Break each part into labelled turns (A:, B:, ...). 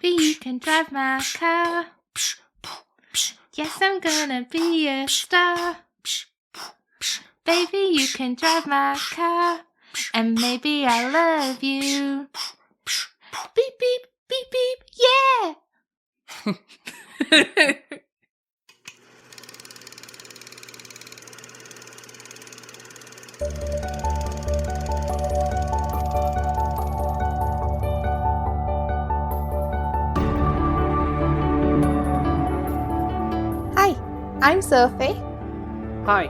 A: Baby, you can drive my car. Yes, I'm gonna be a star. Baby, you can drive my car. And maybe I'll love you. Beep, beep, beep, beep, yeah! Hi, I'm Sophie.
B: Hi,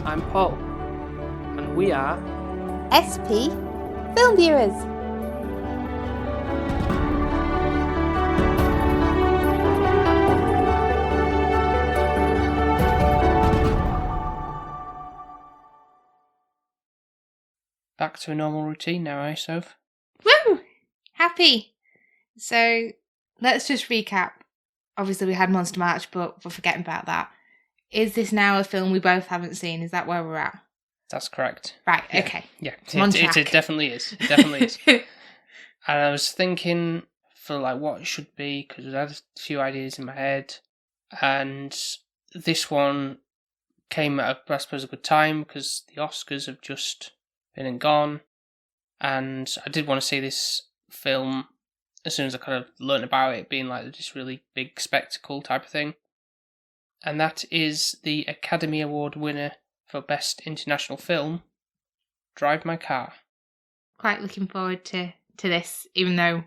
B: I'm Paul, and we are
A: SP Film Viewers.
B: back to a normal routine now, eh, Soph?
A: Woo! Happy. So, let's just recap. Obviously, we had Monster March, but we're forgetting about that. Is this now a film we both haven't seen? Is that where we're at?
B: That's correct.
A: Right,
B: Yeah.
A: okay.
B: Yeah,
A: It
B: definitely is. It definitely is. And I was thinking for like what it should be, because I had a few ideas in my head, and this one came at, I suppose, a good time, because the Oscars have just been and gone, and I did want to see this film as soon as I kind of learnt about it being like this really big spectacle type of thing. And that is the Academy Award winner for Best International Film, Drive My Car.
A: Quite looking forward to this, even though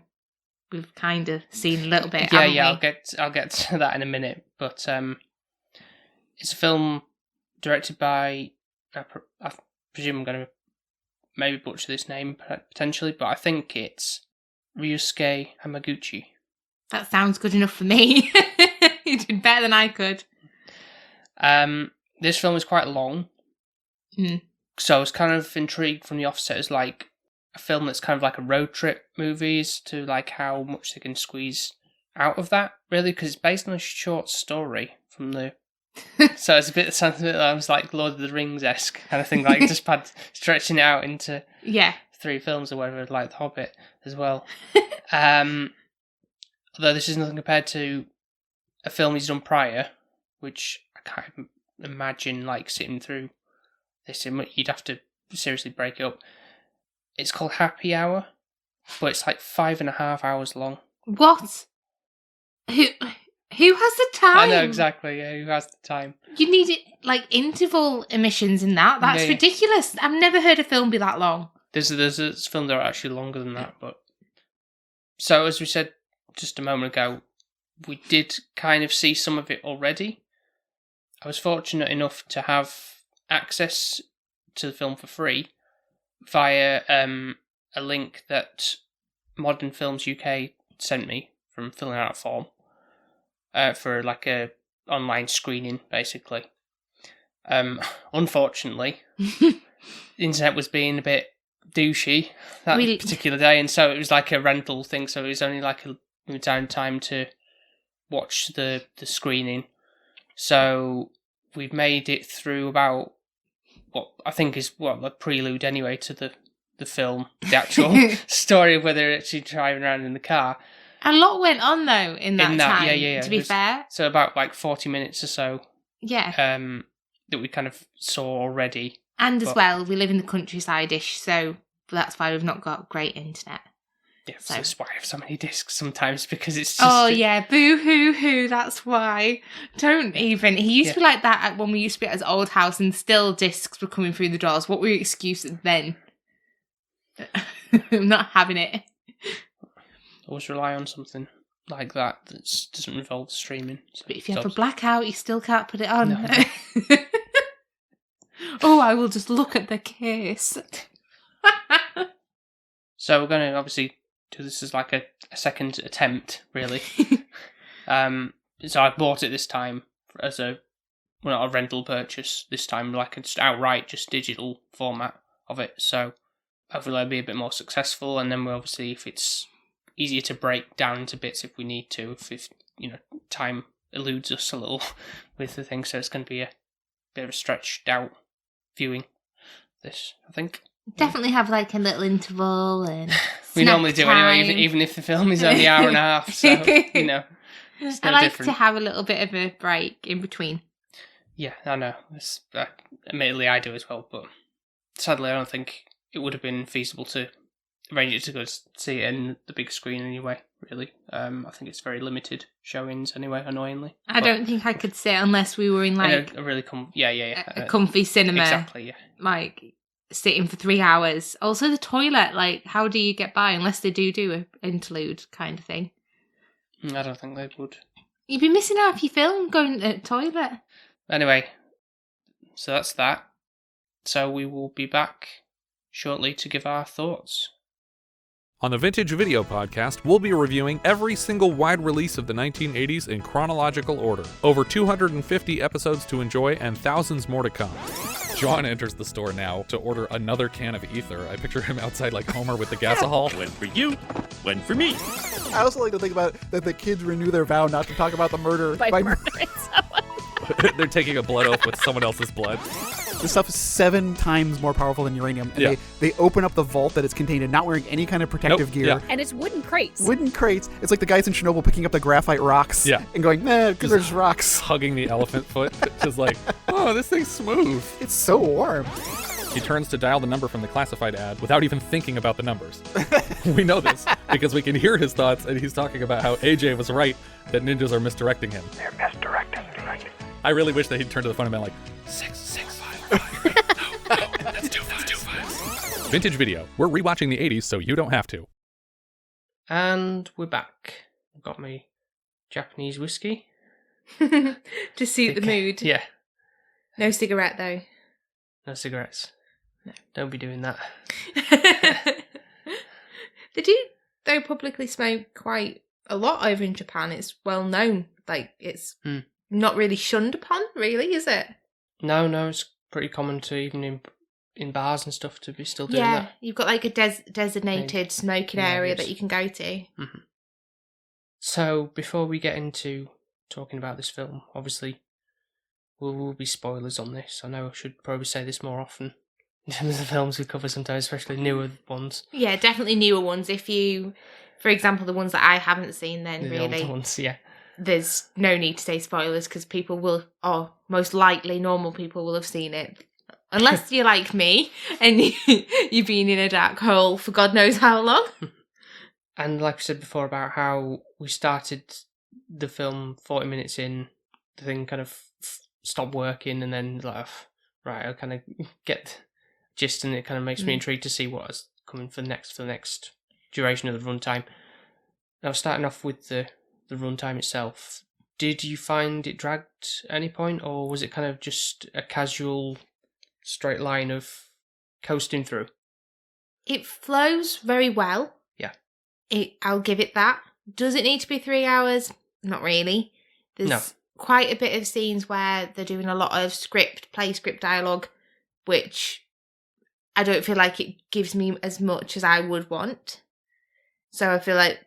A: we've kind of seen a little bit.
B: Yeah, I'll get to that in a minute. But it's a film directed by, I presume I'm going to maybe butcher this name potentially, but I think it's Ryusuke Hamaguchi.
A: That sounds good enough for me. You did better than I could.
B: This film is quite long, so I was kind of intrigued from the offset as like a film that's kind of like a road trip movies to like how much they can squeeze out of that, really, because it's based on a short story from the. So it's sounds a bit like, like Lord of the Rings-esque kind of thing, like just stretching it out into 3 films or whatever, like The Hobbit as well. Although this is nothing compared to a film he's done prior, which I can't imagine like sitting through this. You'd have to seriously break it up. It's called Happy Hour, but it's like 5.5 hours long.
A: What? Who has the time?
B: I know exactly. Yeah, who has the time?
A: You need it like interval emissions in that. That's ridiculous. I've never heard a film be that long.
B: There's films that are actually longer than that, but so as we said just a moment ago, we did kind of see some of it already. I was fortunate enough to have access to the film for free via a link that Modern Films UK sent me from filling out a form for like a online screening, basically. Unfortunately, the internet was being a bit douchey that particular day, and so it was like a rental thing, so it was only like a limited time to watch the screening. So we've made it through about what I think is a prelude anyway to the film, the actual story of where they're actually driving around in the car.
A: A lot went on though in that time.
B: Yeah.
A: To be fair,
B: so about like 40 minutes or so.
A: Yeah.
B: That we kind of saw already.
A: And as well, we live in the countryside-ish, so that's why we've not got great internet.
B: Yeah, so that's why I have so many discs sometimes, because it's just...
A: Oh, yeah, boo-hoo-hoo, that's why. Don't even. He used to be like that when we used to be at his old house and still discs were coming through the doors. What were your excuses then? I'm not having it.
B: Always rely on something like that doesn't involve streaming. So
A: but if you have a blackout, you still can't put it on.
B: No.
A: Oh, I will just look at the case.
B: So we're going to obviously do this as like a second attempt, really. So I bought it this time as not a rental purchase this time, like just outright, just digital format of it. So hopefully I'll be a bit more successful, and then we'll obviously, if it's easier to break down into bits if we need to, if time eludes us a little with the thing, so it's going to be a bit of a stretched out viewing this, I think.
A: Definitely have like a little interval and
B: We normally do anyway, even if the film is only an hour and a half. So it's no
A: I like
B: different.
A: to have a little bit of a break in between.
B: Yeah, I know. Admittedly, I do as well, but sadly, I don't think it would have been feasible to arrange it to go see it in the big screen anyway, really. I think it's very limited showings anyway, annoyingly.
A: I don't think I could sit unless we were in like
B: a really
A: a comfy cinema.
B: Exactly, yeah.
A: Like sitting for 3 hours. Also the toilet, like how do you get by unless they do an interlude kind of thing?
B: I don't think they would.
A: You'd be missing out if you film going to the toilet.
B: Anyway, so that's that. So we will be back shortly to give our thoughts.
C: On the Vintage Video Podcast, we'll be reviewing every single wide release of the 1980s in chronological order. Over 250 episodes to enjoy and thousands more to come. John enters the store now to order another can of ether. I picture him outside like Homer with the gasohol.
D: One for you, one for me.
E: I also like to think about that the kids renew their vow not to talk about the murder
F: by murdering someone.
C: They're taking a blood oath with someone else's blood.
E: This stuff is 7 times more powerful than uranium. And they open up the vault that it's contained in, not wearing any kind of protective gear.
C: Yeah.
F: And it's wooden crates.
E: Wooden crates. It's like the guys in Chernobyl picking up the graphite rocks and going, nah, because they're just rocks.
C: Hugging the elephant foot. Just like, oh, this thing's smooth.
E: It's so warm.
C: He turns to dial the number from the classified ad without even thinking about the numbers. We know this because we can hear his thoughts, and he's talking about how AJ was right that ninjas are misdirecting him.
D: They're misdirecting.
C: I really wish that he'd turn to the phone and been like, 665. No, that's two fives. Vintage Video. We're rewatching the 80s, so you don't have to.
B: And we're back. I've got my Japanese whiskey.
A: To suit the mood.
B: Yeah.
A: No cigarette though.
B: No cigarettes. No. Don't be doing that.
A: They do, though, publicly smoke quite a lot over in Japan. It's well known. Like, it's not really shunned upon, really, is it?
B: No, it's pretty common to, even in bars and stuff, to be still doing that.
A: Yeah, you've got like a designated smoking area that you can go to.
B: Mm-hmm. So, before we get into talking about this film, obviously, there will be spoilers on this. I know I should probably say this more often in terms of the films we cover sometimes, especially newer ones.
A: Yeah, definitely newer ones. If you, for example, the ones that I haven't seen, then
B: The
A: really,
B: older ones, yeah.
A: There's no need to say spoilers because people will, or most likely normal people will have seen it. Unless you're like me and you've been in a dark hole for God knows how long.
B: And like I said before about how we started the film 40 minutes in, the thing kind of stopped working, and then like, right, I'll kind of get gist, and it kind of makes me intrigued to see what is coming for the next duration of the runtime. Now, starting off with the runtime itself, did you find it dragged at any point, or was it kind of just a casual straight line of coasting through?
A: It flows very well.
B: Yeah.
A: I'll give it that. Does it need to be 3 hours? Not really. There's quite a bit of scenes where they're doing a lot of play script dialogue, which I don't feel like it gives me as much as I would want. So I feel like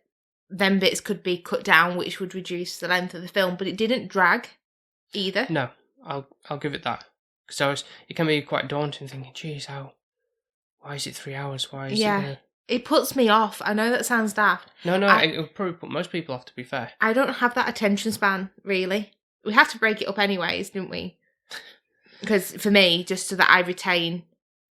A: them bits could be cut down, which would reduce the length of the film, but it didn't drag either.
B: No, I'll give it that. Because it can be quite daunting thinking, geez, why is it 3 hours? Why is it...
A: It puts me off. I know that sounds daft.
B: No, it would probably put most people off, to be fair.
A: I don't have that attention span, really. We have to break it up anyways, didn't we? Because for me, just so that I retain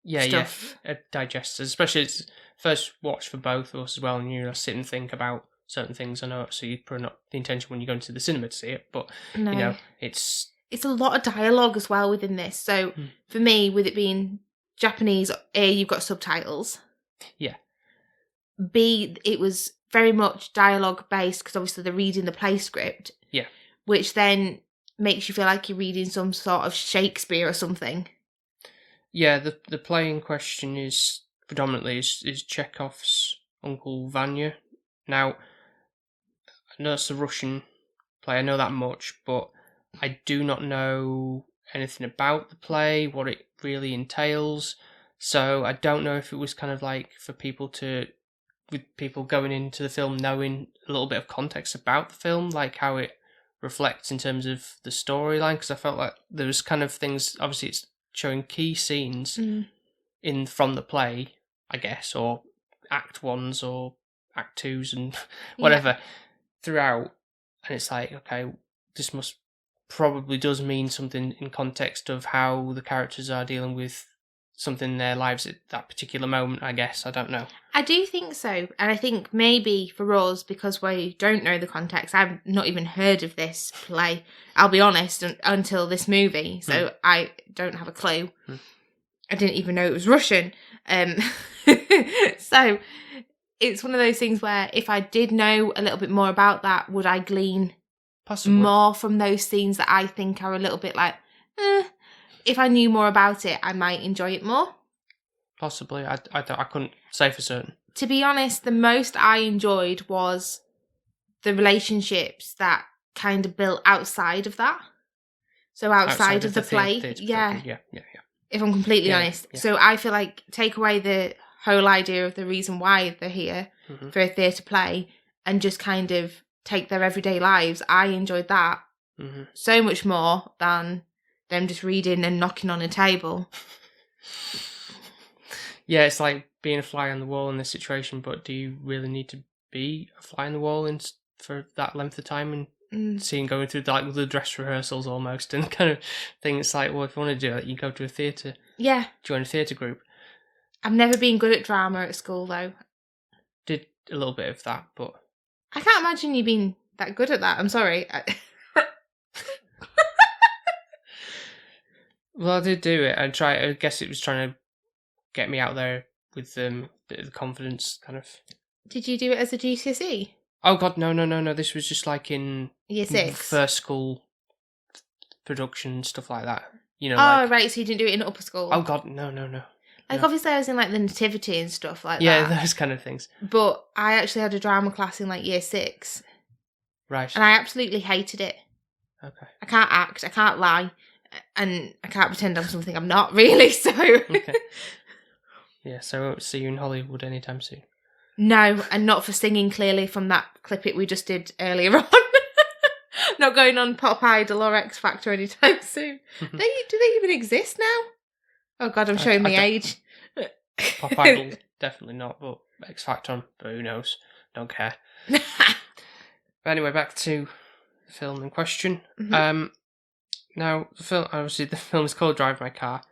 A: stuff.
B: Yeah, it digests, especially it's first watch for both of us as well, and you sit and think about certain things. I know, so you're probably not the intention when you go into the cinema to see it, but,
A: No.
B: It's
A: a lot of dialogue as well within this. So for me, with it being Japanese, A, you've got subtitles.
B: Yeah.
A: B, it was very much dialogue based because obviously they're reading the play script.
B: Yeah.
A: Which then makes you feel like you're reading some sort of Shakespeare or something. Yeah,
B: the play in question is predominantly is Chekhov's Uncle Vanya. Now, I know it's a Russian play, I know that much, but I do not know anything about the play, what it really entails. So I don't know if it was kind of like for people with people going into the film knowing a little bit of context about the film, like how it reflects in terms of the storyline, because I felt like there was kind of things, obviously it's showing key scenes from the play, I guess, or act ones or act twos and whatever throughout, and it's like, okay, this must probably does mean something in context of how the characters are dealing with something in their lives at that particular moment, I guess. I don't know.
A: I do think so. And I think maybe for us, because we don't know the context, I've not even heard of this play, I'll be honest, until this movie. So I don't have a clue. I didn't even know it was Russian. So it's one of those things where if I did know a little bit more about that, would I glean
B: Possibly
A: more from those scenes that I think are a little bit like, if I knew more about it, I might enjoy it more.
B: Possibly. I couldn't say for certain.
A: To be honest, the most I enjoyed was the relationships that kind of built outside of that. So outside of the play.
B: Yeah.
A: If I'm completely honest. Yeah. So I feel like take away the whole idea of the reason why they're here for a theatre play and just kind of take their everyday lives. I enjoyed that so much more than them just reading and knocking on a table.
B: Yeah, it's like being a fly on the wall in this situation, but do you really need to be a fly on the wall for that length of time and seeing going through the dress rehearsals almost and kind of thing? It's like, well, if you want to do it, you go to a theatre. Yeah. Join a theatre group.
A: I've never been good at drama at school, though.
B: Did a little bit of that, but...
A: I can't imagine you being that good at that. I'm sorry.
B: Well, I did do it. I guess it was trying to get me out there with a bit of the confidence, kind of.
A: Did you do it as a GCSE?
B: Oh God, no. This was just like in
A: Year 6,
B: first school production stuff like that. You know.
A: Right. So you didn't do it in upper school.
B: Oh God, no.
A: Like obviously, I was in like the nativity and stuff like that.
B: Yeah, those kind of things.
A: But I actually had a drama class in like year 6.
B: Right.
A: And I absolutely hated it.
B: Okay.
A: I can't act. I can't lie. And I can't pretend I'm something I'm not, really, so...
B: Okay. Yeah, so I won't see you in Hollywood anytime soon.
A: No, and not for singing, clearly, from that clip we just did earlier on. Not going on Pop Idol or X Factor anytime soon. Do they even exist now? Oh God, I'm showing my age.
B: Pop Idol, definitely not, but X Factor, but who knows? Don't care. But anyway, back to the film in question. Now, the film is called Drive My Car.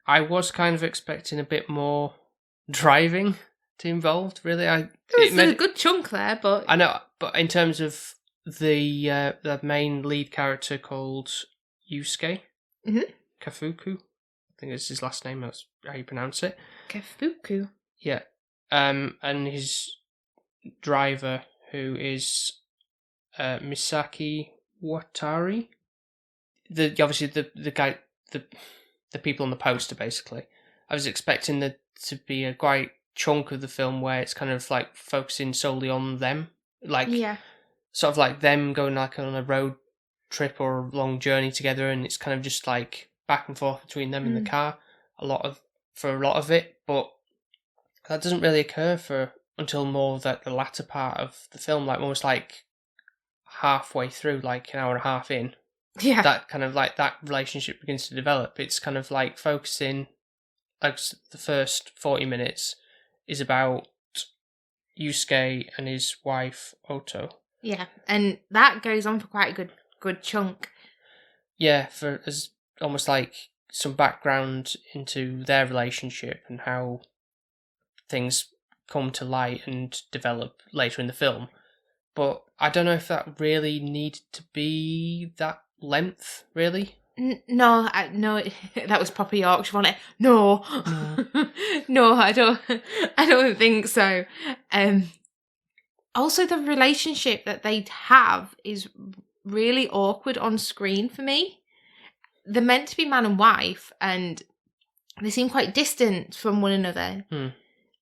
B: I was kind of expecting a bit more driving to involved, really.
A: There was a good chunk there, but...
B: I know, but in terms of the main lead character called Yusuke Kafuku, I think it's his last name, that's how you pronounce it.
A: Kafuku?
B: Yeah. And his driver, who is Misaki Watari. Obviously the guy, the people on the poster, basically. I was expecting there to be a quite chunk of the film where it's kind of like focusing solely on them, like sort of like them going like on a road trip or a long journey together, and it's kind of just like back and forth between them in the car for a lot of it, but that doesn't really occur until more that the latter part of the film, like almost like halfway through, like an hour and a half in. Yeah. That kind of like that relationship begins to develop. It's kind of like focusing, like the first 40 minutes is about Yusuke and his wife Oto.
A: Yeah, and that goes on for quite a good chunk.
B: Yeah, as almost like some background into their relationship and how things come to light and develop later in the film. But I don't know if that really needed to be that length, really.
A: No, that was proper Yorkshire, wasn't it? No, no, I don't think so. Also, the relationship that they have is really awkward on screen for me. They're meant to be man and wife, and they seem quite distant from one another.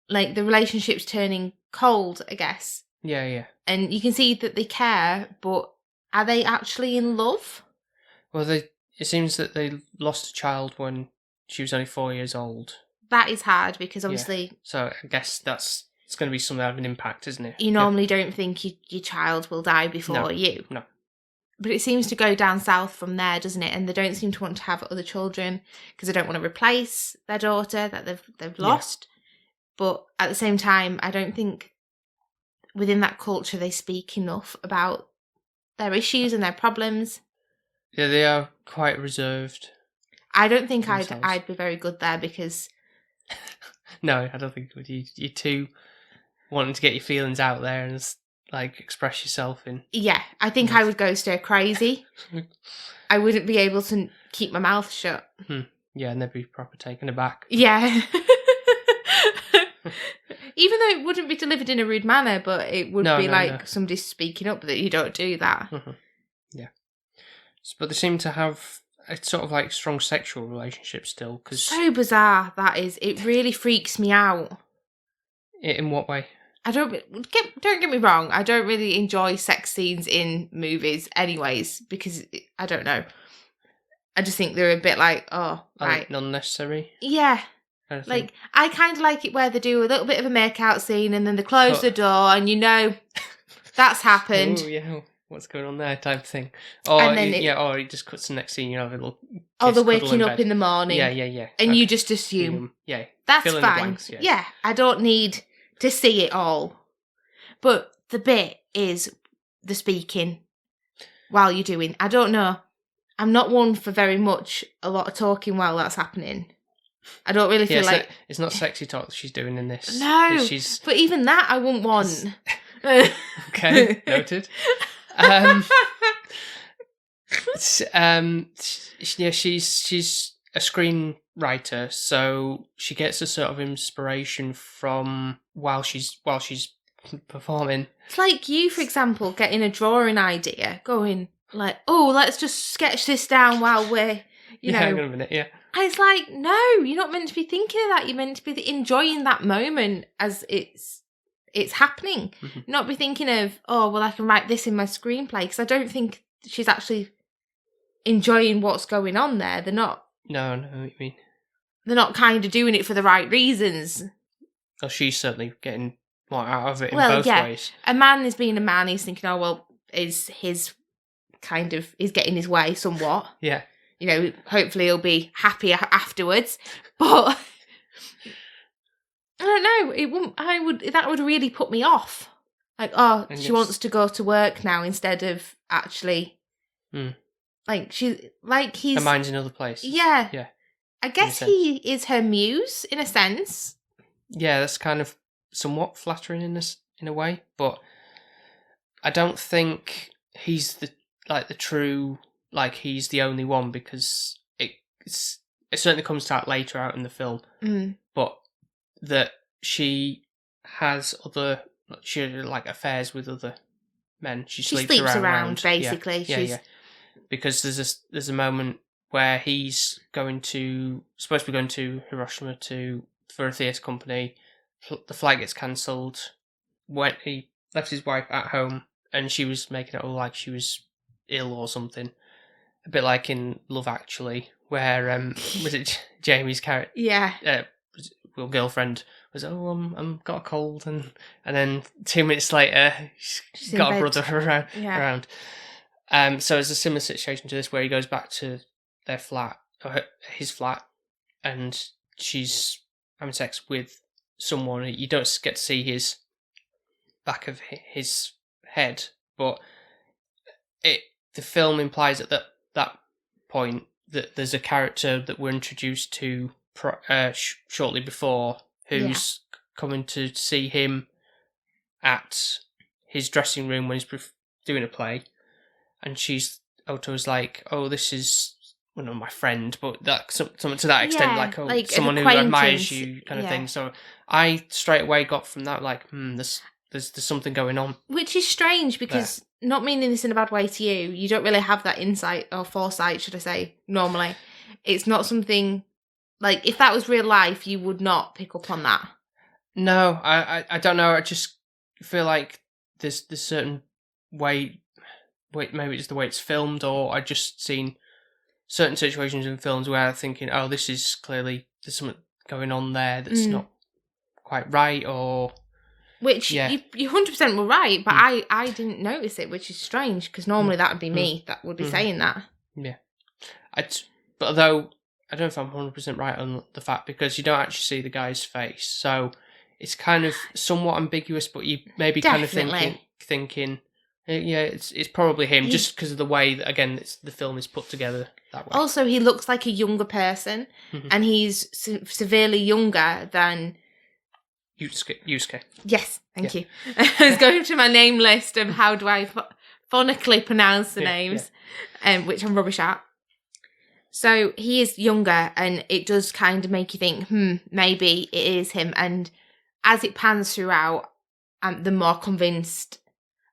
A: Like the relationship's turning cold, I guess.
B: Yeah.
A: And you can see that they care, but are they actually in love?
B: Well, it seems that they lost a child when she was only 4 years old.
A: That is hard because obviously...
B: Yeah. So I guess it's going to be something of an impact, isn't it?
A: You normally don't think your child will die before you.
B: No.
A: But it seems to go down south from there, doesn't it? And they don't seem to want to have other children because they don't want to replace their daughter that they've lost. But at the same time, I don't think within that culture they speak enough about their issues and their problems.
B: Yeah, they are quite reserved.
A: I don't think
B: themselves.
A: I'd be very good there because...
B: No, I don't think it would. You're too wanting to get your feelings out there and like express yourself in.
A: Yeah, I think I would go stir crazy. I wouldn't be able to keep my mouth shut.
B: Yeah, and they'd be proper taken aback.
A: Yeah. Even though it wouldn't be delivered in a rude manner, but it would be like somebody speaking up that you don't do that.
B: Yeah. But they seem to have a sort of like strong sexual relationship still.
A: So bizarre, that is. It really freaks me out.
B: In what way?
A: Don't get me wrong, I don't really enjoy sex scenes in movies anyways, because, I don't know. I just think they're a bit like, right.
B: Unnecessary?
A: Yeah. Like, I kind of like it where they do a little bit of a make-out scene and then they close the door and that's happened.
B: Oh, yeah, what's going on there type thing. Or, and then or it just cuts to the next scene, you have a little
A: they're waking up in the morning.
B: Yeah.
A: And you just assume. That's fine.
B: Blanks,
A: yeah, I don't need to see it all. But the bit is the speaking while you're doing. I don't know. I'm not one for a lot of talking while that's happening. I don't really feel like...
B: It's not sexy talk that she's doing in this.
A: No, but even that I wouldn't want.
B: Okay, noted. She's a screenwriter, so she gets a sort of inspiration from while she's performing. It's
A: like you, for example, getting a drawing idea, going like, "Oh, let's just sketch this down while we're,
B: hang on a minute, yeah."
A: And it's like, no, you're not meant to be thinking of that. You're meant to be enjoying that moment as it's happening. Not be thinking of, oh, well, I can write this in my screenplay, because I don't think she's actually enjoying what's going on there. They're not.
B: No, I know what you mean.
A: They're not kind of doing it for the right reasons.
B: Well, she's certainly getting more out of it in both ways.
A: A man is being a man. He's thinking, oh, well, he's getting his way somewhat.
B: Yeah.
A: Hopefully he'll be happy afterwards. But I don't know. That would really put me off. Like, she wants to go to work now instead of actually. Like he's.
B: Her mind's in another place.
A: Yeah. Yeah. I guess he is her muse in a sense.
B: Yeah, that's kind of somewhat flattering in a way, but I don't think he's the true. Like, he's the only one, because it certainly comes out later out in the film, but that she has affairs with other men. She sleeps around
A: basically.
B: Yeah. Because there's a moment where he's supposed to be going to Hiroshima for a theatre company. The flight gets cancelled. When he left his wife at home, and she was making it all like she was ill or something. A bit like in Love Actually, where was it Jamie's character?
A: Yeah.
B: Girlfriend was I'm got a cold, and then 2 minutes later she's got a brother around. So it's a similar situation to this, where he goes back to their flat, or his flat, and she's having sex with someone. You don't get to see his back of his head, but the film implies at that point that there's a character that we're introduced to shortly before who's coming to see him at his dressing room when he's doing a play, and Oto's like, oh, this is, well, not my friend, but that something to that extent, like someone who admires you kind of thing. So I straight away got from that, like, there's something going on. Which
A: is strange, because not meaning this in a bad way to you don't really have that insight or foresight, should I say, normally. It's not something, like, if that was real life, you would not pick up on that.
B: No, I don't know. I just feel like there's certain way, maybe it's the way it's filmed, or I just seen certain situations in films where I'm thinking, oh, this is clearly, there's something going on there that's not quite right, or...
A: Which, you 100% were right, but I didn't notice it, which is strange, because normally that would be me that would be saying that.
B: Yeah. But although, I don't know if I'm 100% right on the fact, because you don't actually see the guy's face, so it's kind of somewhat ambiguous, but you maybe kind of
A: Definitely.
B: thinking, yeah, it's probably him, just because of the way that, again, the film is put together that way.
A: Also, he looks like a younger person, and he's severely younger than...
B: Yusuke.
A: Yes, thank you. I was going to my name list of how do I phonetically pronounce the names, which I'm rubbish at. So he is younger, and it does kind of make you think, maybe it is him. And as it pans throughout, the more convinced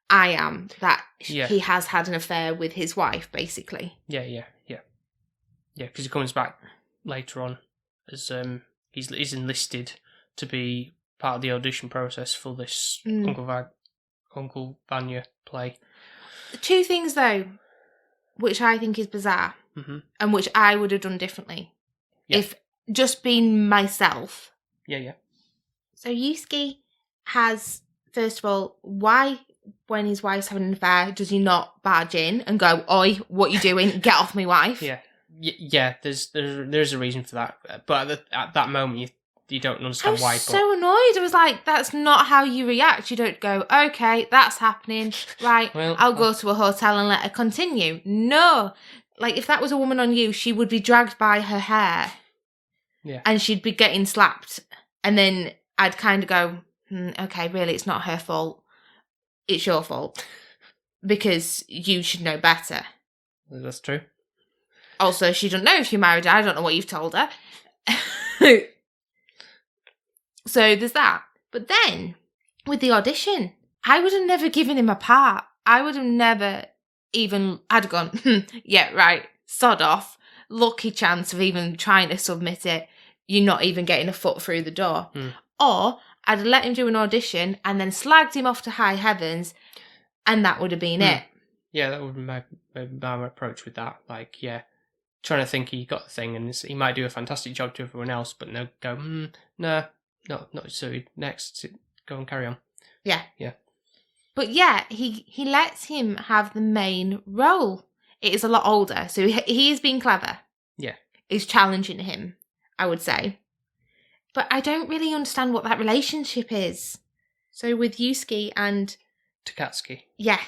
A: I am that he has had an affair with his wife, basically.
B: Yeah, because he comes back later on as he's enlisted to be part of the audition process for this Uncle Vanya play.
A: Two things, though, which I think is bizarre, and which I would have done differently. If just being myself.
B: Yeah.
A: So Yusuke has, first of all, why, when his wife's having an affair, does he not barge in and go, "Oi, what you doing? Get off my wife"?
B: Yeah. There's a reason for that, but at that moment you don't understand why.
A: I was so annoyed. I was like, that's not how you react. You don't go, "Okay, that's happening. Right,
B: Well,
A: I'll go to a hotel and let her continue." No. Like, if that was a woman on you, she would be dragged by her hair.
B: Yeah.
A: And she'd be getting slapped. And then I'd kind of go, okay, really, it's not her fault. It's your fault. Because you should know better.
B: That's true.
A: Also, she doesn't know if you're married. I don't know what you've told her. So there's that. But then, with the audition, I would have never given him a part. I would have never even... I'd gone, yeah, right, sod off. Lucky chance of even trying to submit it. You're not even getting a foot through the door. Or I'd let him do an audition and then slagged him off to high heavens, and that would have been it.
B: Yeah, that would be my approach with that. Like, trying to think he got the thing, and he might do a fantastic job to everyone else, but no, go, no, not so. Next, go and carry on.
A: Yeah.
B: Yeah.
A: But yeah, he lets him have the main role. It is a lot older, so he is being clever.
B: Yeah.
A: He's challenging him, I would say. But I don't really understand what that relationship is. So with Yusuke and...
B: Takatsuki.
A: Yeah.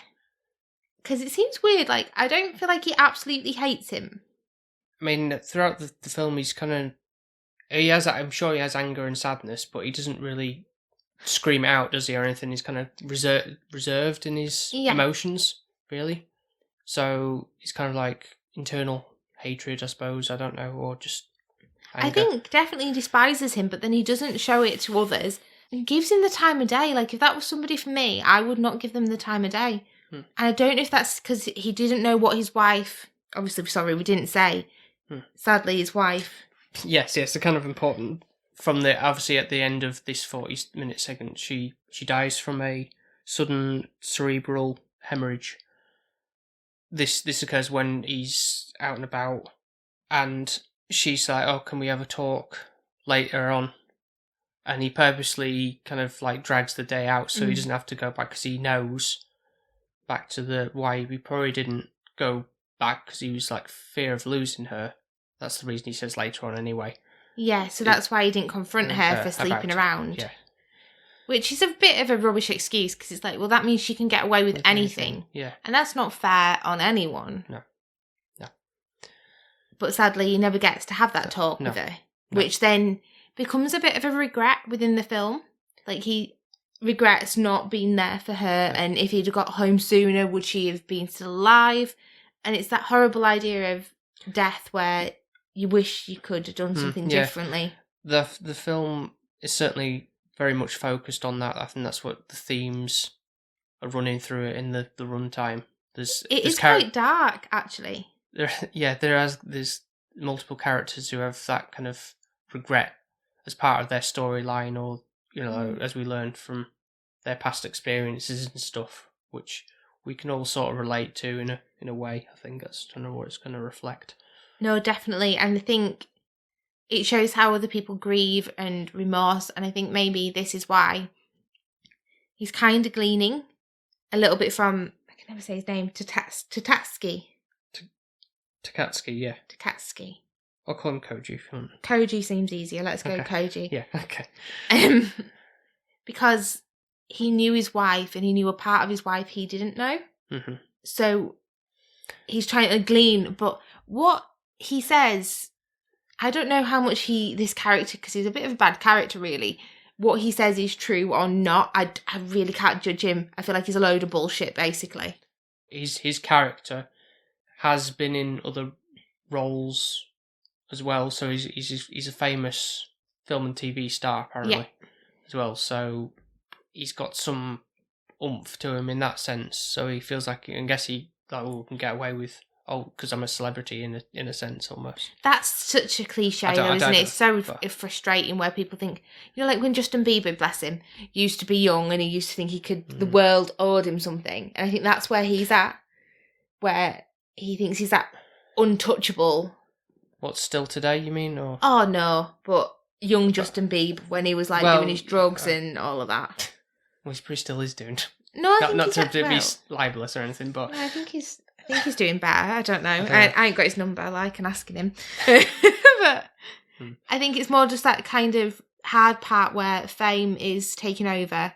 A: Because it seems weird, like, I don't feel like he absolutely hates him.
B: I mean, throughout the film, he's kind of... I'm sure he has anger and sadness, but he doesn't really scream it out, does he, or anything? He's kind of reserved in his emotions, really. So he's kind of like internal hatred, I suppose. I don't know, or just anger.
A: I think definitely he despises him, but then he doesn't show it to others. And gives him the time of day. Like, if that was somebody for me, I would not give them the time of day. And I don't know if that's because he didn't know what his wife... Obviously, sorry, we didn't say. Sadly, his wife...
B: Yes, they're kind of important. From obviously at the end of this 40-minute segment, she dies from a sudden cerebral hemorrhage. This occurs when he's out and about, and she's like, "Oh, can we have a talk later on?" And he purposely kind of like drags the day out so he doesn't have to go back, because he knows back to why we probably didn't go back, because he was like fear of losing her. That's the reason he says later on anyway.
A: Yeah, so that's why he didn't confront her for sleeping around. Yeah. Which is a bit of a rubbish excuse, because it's like, well, that means she can get away with anything.
B: Yeah.
A: And that's not fair on anyone.
B: No.
A: But sadly, he never gets to have that talk with her, which then becomes a bit of a regret within the film. Like, he regrets not being there for her, and if he'd have got home sooner, would she have been still alive? And it's that horrible idea of death where you wish you could have done something differently. The
B: film is certainly very much focused on that. I think that's what the themes are running through it in the runtime. It is
A: quite dark, actually.
B: There's multiple characters who have that kind of regret as part of their storyline, or as we learn from their past experiences and stuff, which we can all sort of relate to in a way. I think that's kind of what it's going to reflect.
A: No, definitely. And I think it shows how other people grieve and remorse. And I think maybe this is why he's kind of gleaning a little bit from, I can never say his name, Takatsuki.
B: Takatsuki, yeah.
A: Takatsuki.
B: I'll call him Koji if you want.
A: Koji seems easier. Let's go Koji.
B: Yeah, okay.
A: because he knew his wife and he knew a part of his wife he didn't know.
B: Mm-hmm.
A: So he's trying to glean, but what he says, I don't know how much this character, because he's a bit of a bad character really, what he says is true or not. I really can't judge him. I feel like he's a load of bullshit, basically.
B: His character has been in other roles as well, so he's a famous film and TV star apparently as well. So he's got some oomph to him in that sense. So he feels like, I guess he can get away with, because I'm a celebrity in a sense almost.
A: That's such a cliche though, isn't it? It's so frustrating where people think, like when Justin Bieber, bless him, used to be young and he used to think the world owed him something. And I think that's where he's at, where he thinks he's that untouchable.
B: What, still today, you mean? Or?
A: Oh no, but young Justin Bieber when he was doing his drugs and all of that.
B: Well, he probably still is doing.
A: No, I think
B: not to be libelous or anything, but
A: I think he's doing better. I don't know. I ain't got his number. I can ask him. But I think it's more just that kind of hard part where fame is taking over,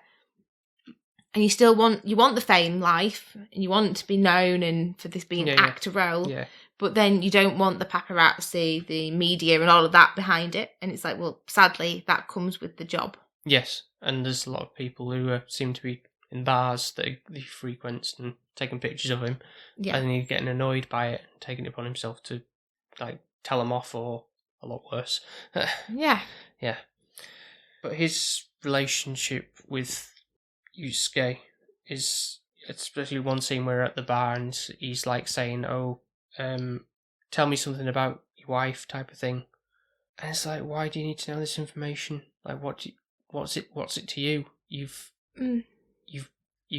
A: and you still want the fame life, and you want to be known and for this being an actor role. Yeah. But then you don't want the paparazzi, the media, and all of that behind it. And it's like, well, sadly, that comes with the job.
B: Yes, and there's a lot of people who seem to be in bars that he frequents and taking pictures of him, and he's getting annoyed by it and taking it upon himself to tell him off, or a lot worse.
A: Yeah.
B: But his relationship with Yusuke is, especially one scene where at the bar and he's saying, tell me something about your wife, type of thing, and it's like, why do you need to know this information? What's it to you? You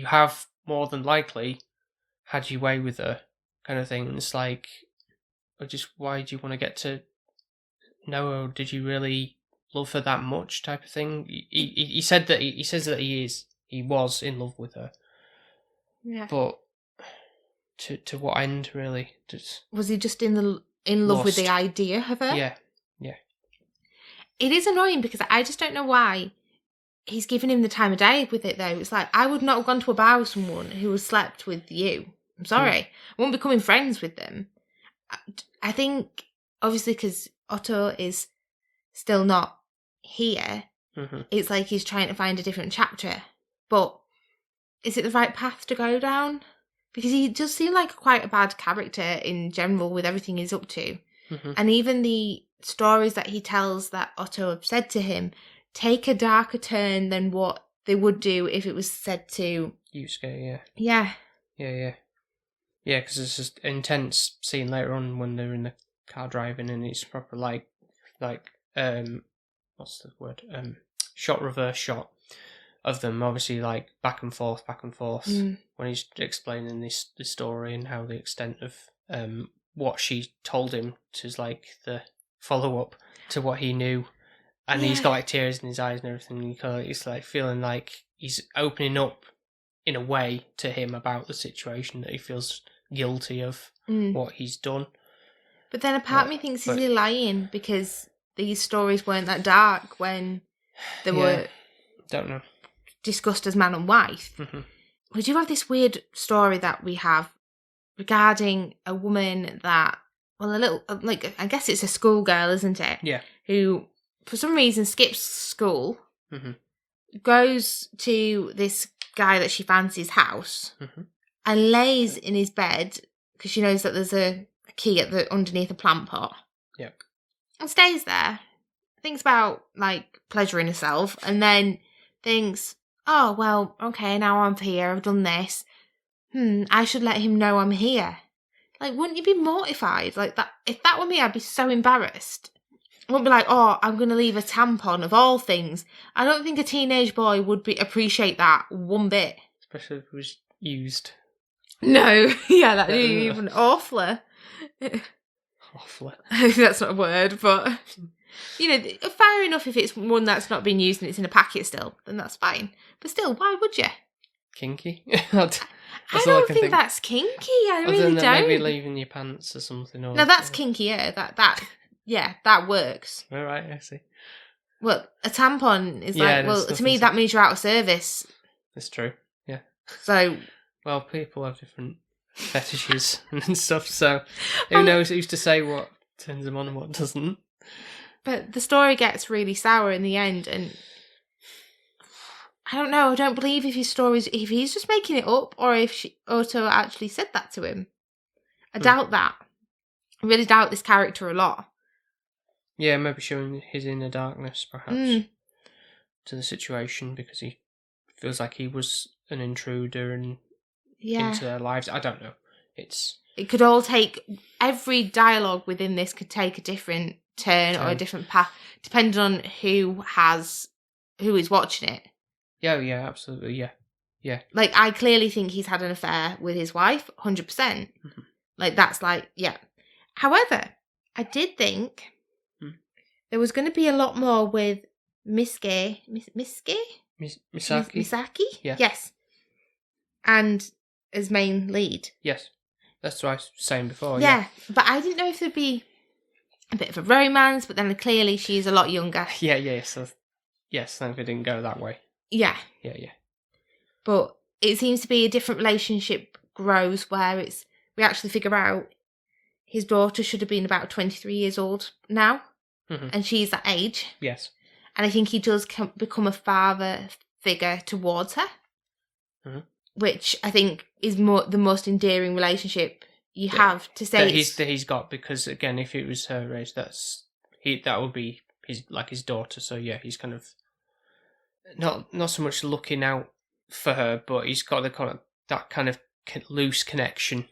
B: have more than likely had your way with her, kind of thing. And it's like, why do you want to get to know her? Did you really love her that much, type of thing? He said that he says that he was in love with her. Yeah. But to what end, really?
A: Was he just in love with the idea of her?
B: Yeah.
A: It is annoying because I just don't know why he's giving him the time of day with it, though. It's like, I would not have gone to a bar with someone who has slept with you. I'm sorry. I won't be becoming friends with them. I think, obviously, because Otto is still not here, it's like he's trying to find a different chapter. But is it the right path to go down? Because he does seem like quite a bad character in general with everything he's up to. And even the stories that he tells that Otto have said to him take a darker turn than what they would do if it was said to
B: Yusuke.
A: Yeah,
B: because it's just an intense scene later on when they're in the car driving, and it's proper what's the word, reverse shot of them, obviously back and forth when he's explaining this story and how the extent of what she told him to the follow up to what he knew, and he's got tears in his eyes and everything. And he's feeling like he's opening up in a way to him about the situation, that he feels guilty of what he's done.
A: But then a part of me thinks he's lying, because these stories weren't that dark when they were
B: don't know
A: discussed as man and wife. We do have this weird story that we have regarding a woman that, I guess it's a schoolgirl, isn't it?
B: Yeah.
A: Who, for some reason, skips school, goes to this guy that she fancies house, and lays in his bed, because she knows that there's a key underneath a plant pot.
B: Yeah.
A: And stays there. Thinks about, pleasuring herself, and then thinks, oh, well, okay, now I'm here, I've done this. I should let him know I'm here. Wouldn't you be mortified? That, if that were me, I'd be so embarrassed. I wouldn't be like, oh, I'm going to leave a tampon of all things. I don't think a teenage boy would appreciate that one bit.
B: Especially if it was used.
A: No, that'd be even awfuler.
B: Awfuler.
A: That's not a word, but fair enough if it's one that's not been used and it's in a packet still, then that's fine. But still, why would you?
B: Kinky.
A: I don't think that's kinky. I really don't.
B: Maybe leaving your pants or something.
A: No, that's kinkier. That works.
B: All right, I see.
A: Well, a tampon is
B: Yeah,
A: like, well,
B: there's
A: to me,
B: nothing
A: that means you're out of service.
B: That's true. Yeah.
A: So,
B: Well, people have different fetishes and stuff, so who knows who's to say what turns them on and what doesn't.
A: but the story gets really sour in the end, and I don't know. I don't believe if he's just making it up, or if Otto actually said that to him. I doubt that. I really doubt this character a lot.
B: Yeah, maybe showing his inner darkness, perhaps, to the situation, because he feels like he was an intruder and into their lives. I don't know.
A: It could all take... Every dialogue within this could take a different turn or a different path, depending on who is watching it.
B: Yeah, absolutely, yeah. Yeah.
A: Like, I clearly think he's had an affair with his wife, 100%. Mm-hmm. Like, that's like, yeah. However, I did think there was going to be a lot more with Misaki? Misaki?
B: Yeah.
A: Yes. And as main lead.
B: Yes. That's what I was saying before.
A: Yeah, but I didn't know if there'd be a bit of a romance, but then clearly she's a lot younger.
B: Yeah. So, yes, thankfully it didn't go that way.
A: Yeah.
B: Yeah.
A: But it seems to be a different relationship grows where we actually figure out his daughter should have been about 23 years old now, and she's that age.
B: Yes.
A: And I think he does become a father figure towards her, which I think is the most endearing relationship you have to say.
B: That he's got, because again, if it was her age, that would be his daughter. So yeah, he's kind of not so much looking out for her, but he's got that kind of loose connection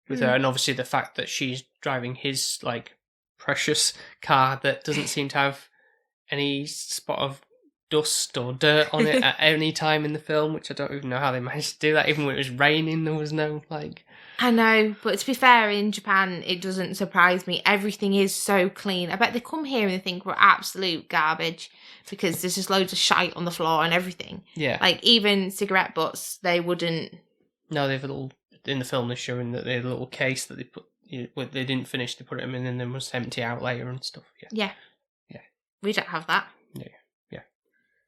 B: with her, and obviously the fact that she's driving his like precious car that doesn't seem to have any spot of dust or dirt on it at any time in the film, which I don't even know how they managed to do that. Even when it was raining, there was no like...
A: I know, but to be fair, in Japan, it doesn't surprise me. Everything is so clean. I bet they come here and they think we're absolute garbage because there's just loads of shite on the floor and everything.
B: Yeah.
A: Like, even cigarette butts, they wouldn't...
B: No, they have a little... In the film, they're showing that they had a little case that they put... they didn't finish, they put them in and then must empty out later and stuff. Yeah.
A: We don't have that.
B: Yeah.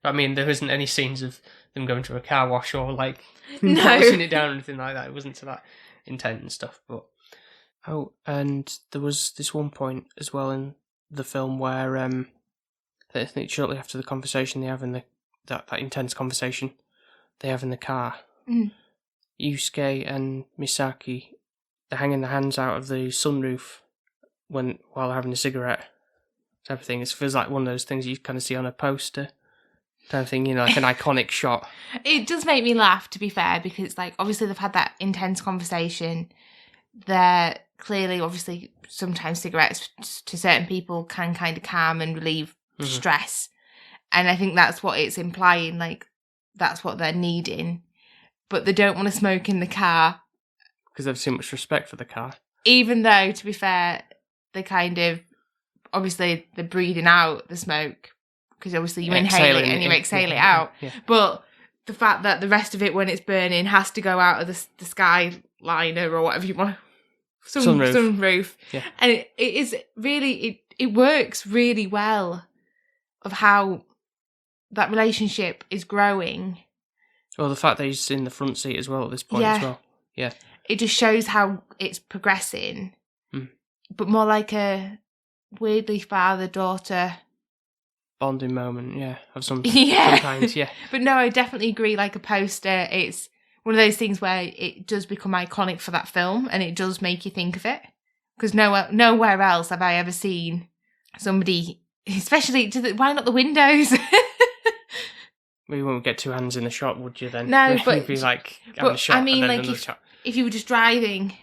B: I mean, there isn't any scenes of them going to a car wash or like
A: No.
B: washing it down or anything like that. It wasn't to that intent and stuff. But and there was this one point as well in the film where I think shortly after the conversation they have in that intense conversation they have in the car, Yusuke and Misaki, they're hanging their hands out of the sunroof while having a cigarette. Type of thing. It feels like one of those things you kind of see on a poster. Type of thing, like an iconic shot.
A: It does make me laugh, to be fair, because it's like, obviously they've had that intense conversation. They're clearly, obviously, sometimes cigarettes to certain people can kind of calm and relieve stress. And I think that's what it's implying, like, that's what they're needing. But they don't want to smoke in the car.
B: Because they have so much respect for the car.
A: Even though, to be fair, they kind of, obviously, they're breathing out the smoke. Because obviously you inhale it and you exhale it out. Yeah. But the fact that the rest of it, when it's burning, has to go out of the skyliner or whatever you want. Sunroof. Yeah. And it is really, it works really well of how that relationship is growing.
B: Well, the fact that he's in the front seat as well at this point as well. Yeah.
A: It just shows how it's progressing. But more like a weirdly father-daughter
B: bonding moment, of some kind,
A: But no, I definitely agree, like a poster, it's one of those things where it does become iconic for that film and it does make you think of it. Because nowhere else have I ever seen somebody, especially, why not the windows?
B: Well, you wouldn't get two hands in the shot, would you then?
A: No, but...
B: You'd be like, having a shot
A: I mean, like, if you were just driving,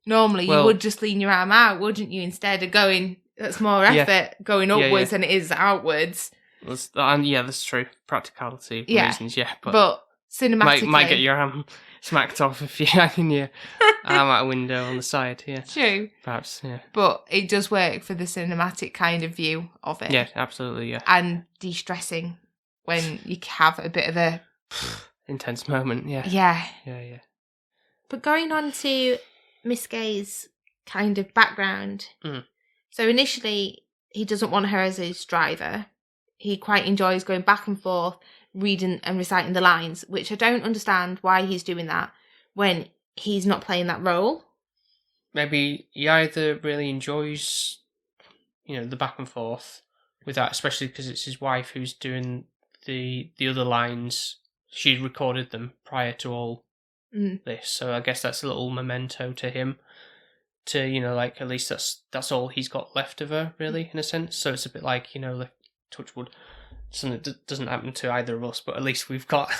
A: normally you would just lean your arm out, wouldn't you, instead of going... That's more effort going upwards than it is outwards.
B: And that's true. Practicality reasons,
A: But cinematically...
B: Might get your arm smacked off if you're hanging your arm out a window on the side,
A: True.
B: Perhaps,
A: But it does work for the cinematic kind of view of it.
B: Yeah, absolutely,
A: And de-stressing when you have a bit of a...
B: intense moment,
A: Yeah.
B: Yeah.
A: But going on to Miss Gay's kind of background... So initially, he doesn't want her as his driver. he quite enjoys going back and forth, reading and reciting the lines, which I don't understand why he's doing that when he's not playing that role.
B: Maybe he either really enjoys, the back and forth with that, especially because it's his wife who's doing the other lines. She recorded them prior to all this, so I guess that's a little memento to him. To like at least that's all he's got left of her, really, in a sense. So it's a bit like like touch wood, something that doesn't happen to either of us, but at least we've got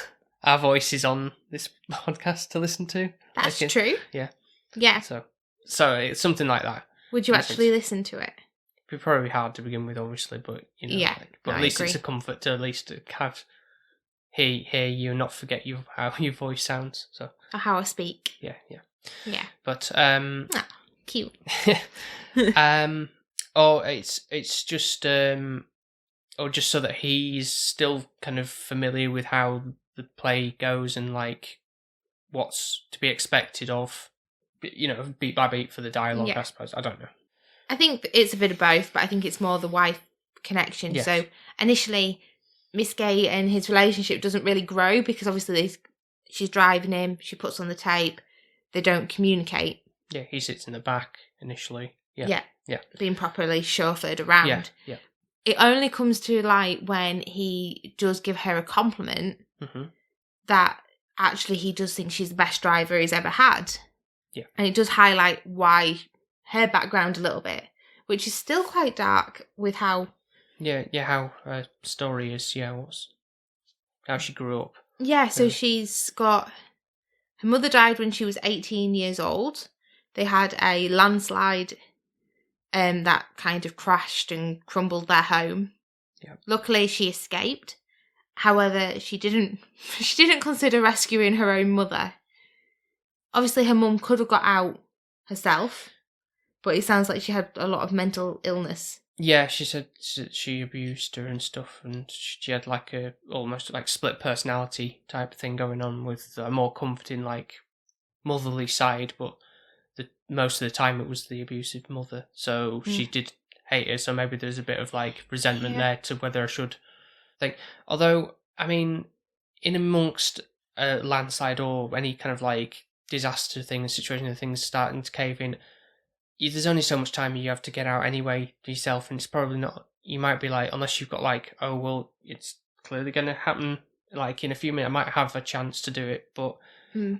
B: our voices on this podcast to listen to.
A: That's true.
B: Yeah.
A: Yeah.
B: So it's something like that.
A: Would you actually listen to it?
B: It'd be probably hard to begin with, obviously, but
A: yeah.
B: But at least it's a comfort to at least have hear you and not forget how your voice sounds. So
A: or how I speak.
B: Yeah. But
A: cute.
B: It's just just so that he's still kind of familiar with how the play goes and like what's to be expected of, beat by beat for the dialogue. I suppose. I don't know.
A: I think it's a bit of both, but I think it's more the wife connection.
B: Yes.
A: So initially, Miss Gay and his relationship doesn't really grow because obviously she's driving him, she puts on the tape, they don't communicate.
B: Yeah, he sits in the back initially.
A: Yeah. Being properly chauffeured around.
B: Yeah.
A: It only comes to light when he does give her a compliment that actually he does think she's the best driver he's ever had.
B: Yeah.
A: And it does highlight why her background a little bit, which is still quite dark with how...
B: how her story is, how she grew up.
A: Yeah, so she's got... Her mother died when she was 18 years old. They had a landslide that kind of crashed and crumbled their home.
B: Yeah.
A: Luckily, she escaped. However, she didn't consider rescuing her own mother. Obviously, her mum could have got out herself, but it sounds like she had a lot of mental illness.
B: Yeah, she said she abused her and stuff, and she had like a almost like split personality type of thing going on with a more comforting, like motherly side, but most of the time it was the abusive mother. So she did hate her. So maybe there's a bit of like resentment there to whether I should think. Although, I mean, in amongst a landslide or any kind of like disaster thing, situation of things starting to cave in, there's only so much time you have to get out anyway yourself, and it's probably not. You might be like, unless you've got like, oh well, it's clearly going to happen. Like in a few minutes, I might have a chance to do it, but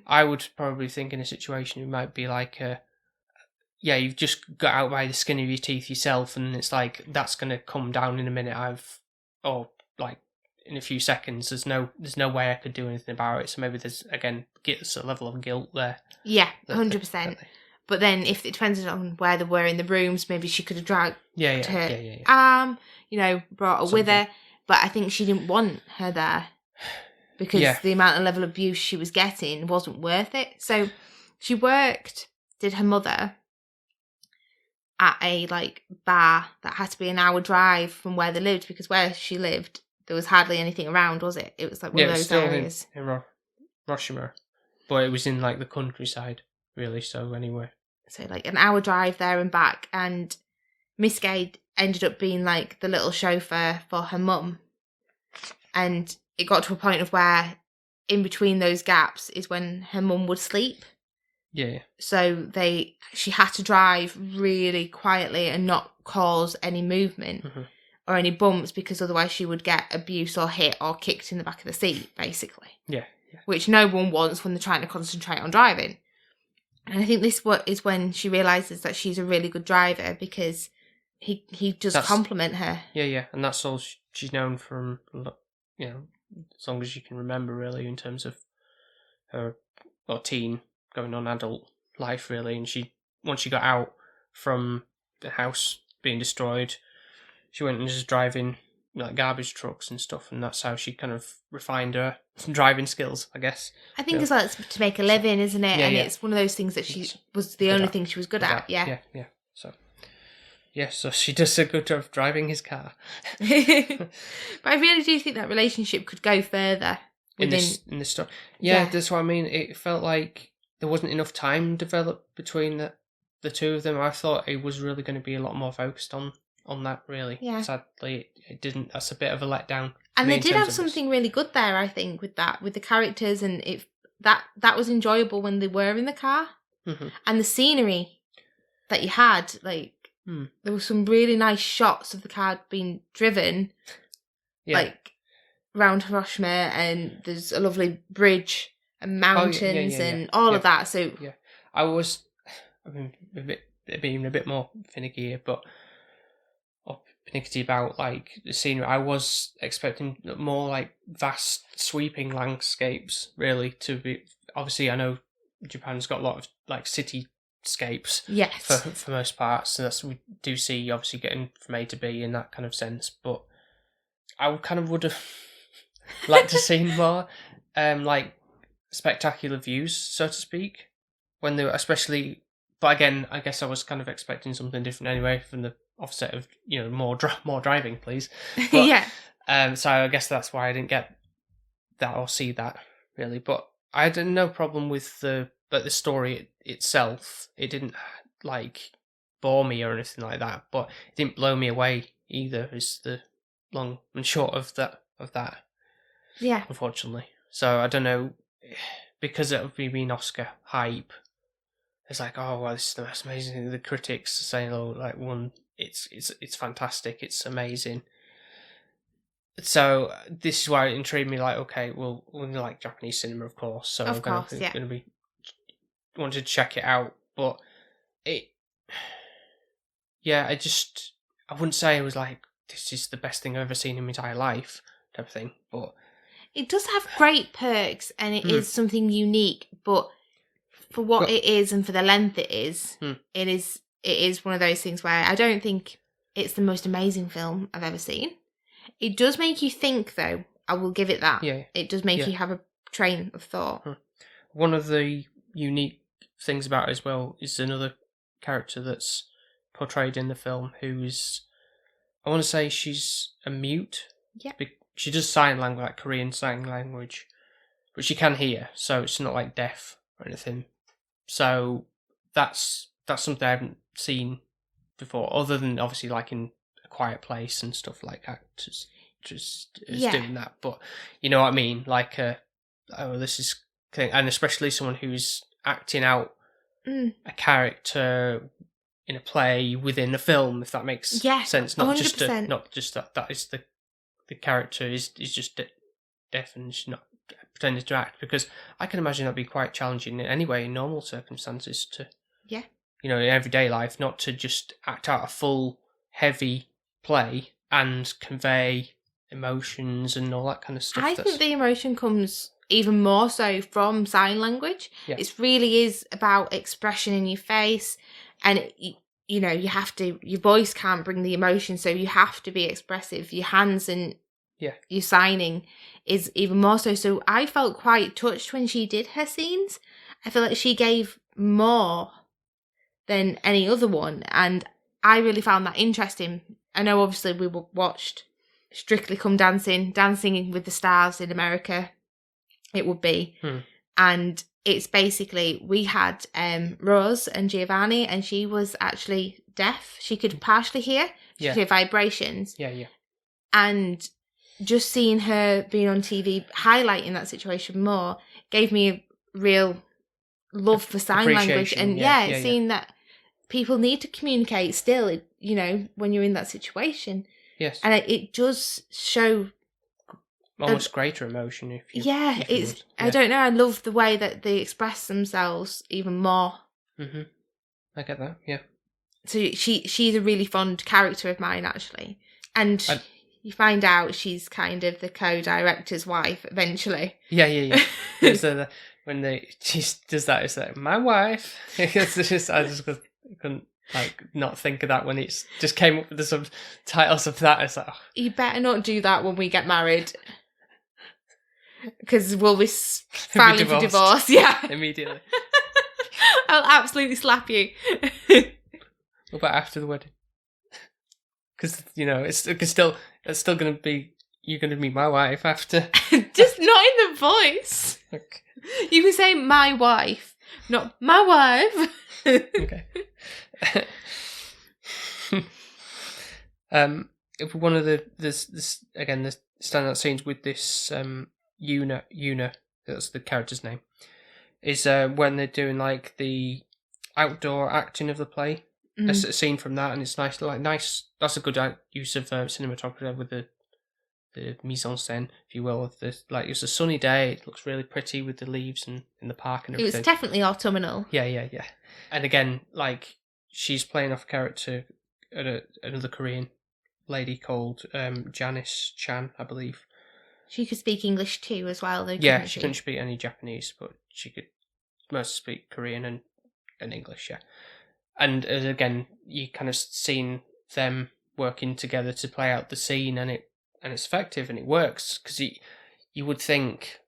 B: I would probably think in a situation it might be like, you've just got out by the skin of your teeth yourself, and it's like that's going to come down in a minute. Or like in a few seconds. There's no way I could do anything about it. So maybe there's again a level of guilt there.
A: Yeah, 100%. But then if it depends on where they were in the rooms, maybe she could have dragged her arm, brought her with her. But I think she didn't want her there because the amount of level of abuse she was getting wasn't worth it. So she did her mother at a bar that had to be an hour drive from where they lived, because where she lived, there was hardly anything around, was it? It was like one of those areas.
B: In Roshimer. But it was in the countryside. Really, so anyway. So
A: an hour drive there and back, and Miss Gay ended up being the little chauffeur for her mum. And it got to a point of where in between those gaps is when her mum would sleep.
B: Yeah.
A: So she had to drive really quietly and not cause any movement or any bumps, because otherwise she would get abuse or hit or kicked in the back of the seat, basically.
B: Yeah.
A: Which no one wants when they're trying to concentrate on driving. And I think this is when she realises that she's a really good driver, because he does compliment her.
B: Yeah, and that's all she's known from, as long as you can remember, really, in terms of her teen going on adult life, really. And once she got out from the house being destroyed, she went and was driving garbage trucks and stuff, and that's how she kind of refined her driving skills, I guess.
A: I think as well it's to make a living, isn't it? It's one of those things that she was the only thing she was good at. Yeah.
B: So she does a good job of driving his car.
A: But I really do think that relationship could go further
B: in this story. Yeah, that's what I mean. It felt like there wasn't enough time developed between the two of them. I thought it was really going to be a lot more focused on on that, really.
A: Yeah.
B: Sadly, it didn't. That's a bit of a letdown.
A: And
B: me
A: they
B: in
A: did
B: terms
A: have
B: of
A: something really good there, I think, with the characters, and that was enjoyable when they were in the car, and the scenery that you had, like there were some really nice shots of the car being driven, like round Hiroshima, and there's a lovely bridge and mountains and all of that. So
B: I was, being a bit more finicky here, but finicky about like the scenery. I was expecting more like vast, sweeping landscapes. Really, to be obviously, I know Japan's got a lot of like cityscapes.
A: Yes,
B: for most parts, so that's we do see obviously getting from A to B in that kind of sense. But I would have liked to see more, like spectacular views, so to speak, when they were especially. But again, I guess I was kind of expecting something different anyway from the offset of more driving, please. But, so I guess that's why I didn't get that or see that really. But I had no problem with the story itself. It didn't like bore me or anything like that. But it didn't blow me away either. Is the long and short of that.
A: Yeah.
B: Unfortunately, so I don't know, because it would be Oscar hype. It's like, oh well, this is the most amazing. The critics are saying, oh, like it's fantastic, it's amazing. So this is why it intrigued me. Like, okay, well, we like Japanese cinema, of course. So I'm going to be wanted to check it out, but I wouldn't say it was like this is the best thing I've ever seen in my entire life type of thing, but
A: it does have great perks, and it is something unique, but. For what it is and for the length it is one of those things where I don't think it's the most amazing film I've ever seen. It does make you think, though. I will give it that. Yeah. It does make you have a train of thought.
B: One of the unique things about it as well is another character that's portrayed in the film who's, I want to say she's a mute.
A: Yeah.
B: She does sign language, like Korean sign language, but she can hear, so it's not like deaf or anything. So that's something I haven't seen before, other than obviously like in A Quiet Place and stuff like that. Just doing that, but you know what I mean. Like, this is, and especially someone who's acting out a character in a play within a film, if that makes sense. Not
A: 100%.
B: Not just that is the character is just deaf and she's not pretending to act, because I can imagine that'd be quite challenging anyway in normal circumstances to in everyday life, not to just act out a full heavy play and convey emotions and all that kind of stuff.
A: I think the emotion comes even more so from sign language. It really is about expression in your face, and you have to, your voice can't bring the emotion, so you have to be expressive. Your hands and your signing is even more so. So I felt quite touched when she did her scenes. I feel like she gave more than any other one, and I really found that interesting. I know obviously we watched Strictly Come Dancing with the Stars in America, it would be. And it's basically, we had Rose and Giovanni, and she was actually deaf. She could partially hear. She could hear vibrations. And just seeing her being on TV, highlighting that situation more, gave me a real love for sign language. And seeing that people need to communicate still, when you're in that situation.
B: Yes.
A: And it does show
B: almost greater emotion if you
A: I don't know, I love the way that they express themselves even more.
B: I get that.
A: So she's a really fond character of mine, actually. And you find out she's kind of the co-director's wife eventually.
B: So when she does that, it's like, my wife. I just couldn't not think of that when it just came up with the subtitles of that. It's like, oh.
A: You better not do that when we get married, because we'll be filing for divorce.
B: Immediately.
A: I'll absolutely slap you.
B: What about after the wedding? Because it's still going to be, you're going to be my wife after.
A: Just not in the voice.
B: Okay.
A: You can say my wife, not my wife.
B: Okay. If one of the this again the standout scenes with this Una, that's the character's name, is when they're doing like the outdoor acting of the play. A scene from that, and it's nice. That's a good use of cinematography with the mise en scène, if you will. Of this, like it's a sunny day. It looks really pretty with the leaves and in the park and everything.
A: It was definitely autumnal.
B: Yeah. And again, like she's playing off a character, another Korean lady called Janice Chan, I believe.
A: She could speak English too, as well, though.
B: Yeah, she couldn't speak any Japanese, but she could mostly speak Korean and English. Yeah. And again, you kind of seen them working together to play out the scene, and it's effective and it works, because you would think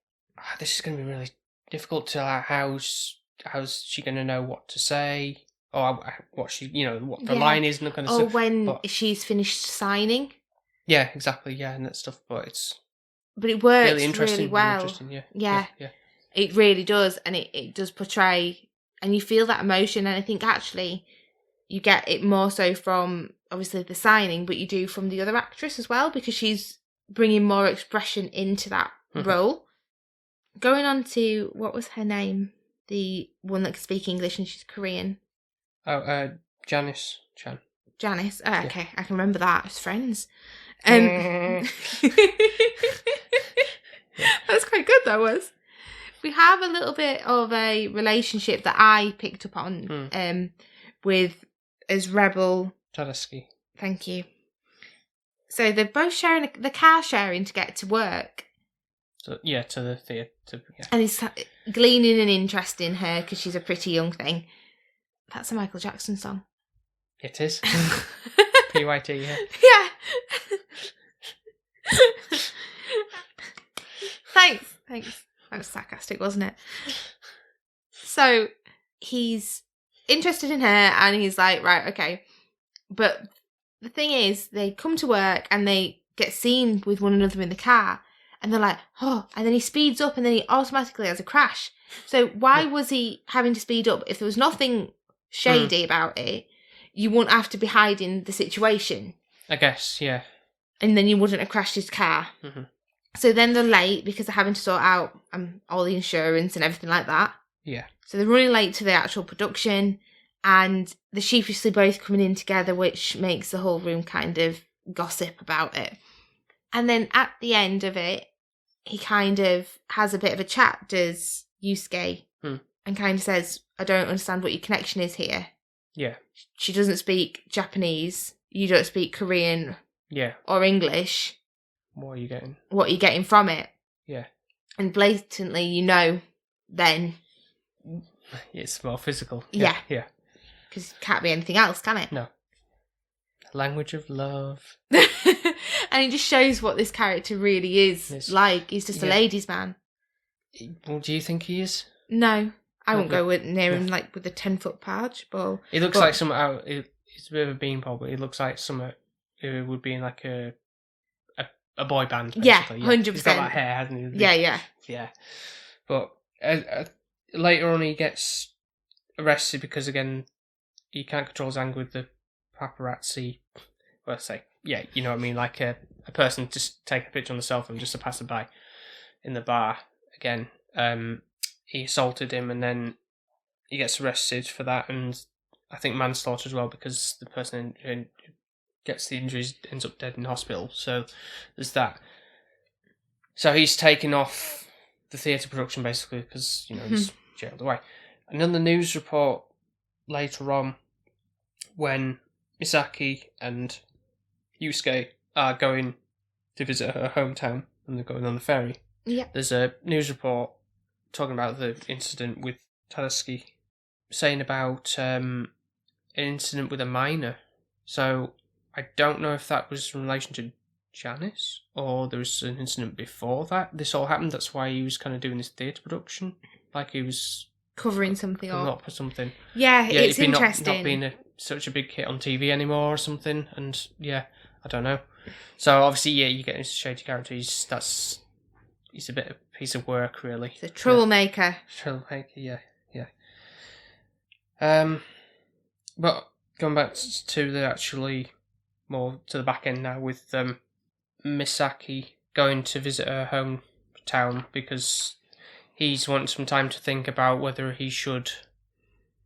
B: this is going to be really difficult to how's she going to know what to say, or what she what the line is and that kind of stuff.
A: Or when she's finished signing.
B: Yeah, exactly. Yeah, and that stuff. But
A: it works
B: really interesting.
A: Really well.
B: Really interesting,
A: yeah.
B: Yeah.
A: It really does, and it does portray. And you feel that emotion, and I think actually you get it more so from, obviously, the signing, but you do from the other actress as well, because she's bringing more expression into that role. Going on to, what was her name? The one that can speak English and she's Korean.
B: Oh, Janice Chan.
A: Janice. Oh, okay,
B: Yeah.
A: I can remember that as friends.
B: Yeah.
A: That's quite good, that was. We have a little bit of a relationship that I picked up on with as Rebel.
B: Tedeschi.
A: Thank you. So they're both sharing the car sharing to get to work.
B: So, yeah, to the theatre. Yeah.
A: And he's gleaning an interest in her because she's a pretty young thing. That's a Michael Jackson song.
B: It is. PYT, yeah.
A: Yeah. Thanks. That was sarcastic, wasn't it? So he's interested in her, and he's like, right, okay. But the thing is, they come to work and they get seen with one another in the car, and they're like, oh, and then he speeds up, and then he automatically has a crash. So why was he having to speed up? If there was nothing shady about it, you wouldn't have to be hiding the situation.
B: I guess, yeah.
A: And then you wouldn't have crashed his car.
B: Mm-hmm.
A: So then they're late because they're having to sort out all the insurance and everything like that.
B: Yeah.
A: So they're running late to the actual production, and they're sheepishly both coming in together, which makes the whole room kind of gossip about it. And then at the end of it, he kind of has a bit of a chat, does Yusuke, and kind of says, I don't understand what your connection is here.
B: Yeah.
A: She doesn't speak Japanese, you don't speak Korean or English.
B: What are you getting?
A: What are you getting from it?
B: Yeah.
A: And blatantly, then...
B: It's more physical.
A: Yeah.
B: Yeah.
A: Because it can't be anything else, can it?
B: No. Language of love.
A: And it just shows what this character really is like. He's just a ladies' man.
B: Well, do you think he is?
A: No. I won't go near him with a 10-foot parch ball.
B: He looks like some out. He's a bit of a beanpole, but he looks like some who would be in like a boy band. Basically.
A: Yeah, 100%.
B: He's got that hair, hasn't he?
A: Yeah.
B: But later on, he gets arrested because, again, he can't control his anger with the paparazzi. Well, you know what I mean? Like a person just take a picture on the cell phone, just a passerby in the bar. Again, he assaulted him, and then he gets arrested for that, and I think manslaughter as well, because the person who gets the injuries ends up dead in hospital. So there's that. So he's taken off the theatre production basically because he's jailed away. And then the news report later on, when Misaki and Yusuke are going to visit her hometown and they're going on the ferry.
A: Yeah.
B: There's a news report talking about the incident with Tadasuke, saying about an incident with a minor. So I don't know if that was in relation to Janice or there was an incident before that. This all happened. That's why he was kind of doing this theatre production, like he was
A: covering something
B: up or something.
A: Yeah, it's interesting.
B: Not being such a big hit on TV anymore or something. And yeah, I don't know. So obviously, you get his shady character. He's a bit of a piece of work, really.
A: He's a troublemaker.
B: Yeah. But going back to the actually more to the back end now with Misaki going to visit her hometown because he's wanting some time to think about whether he should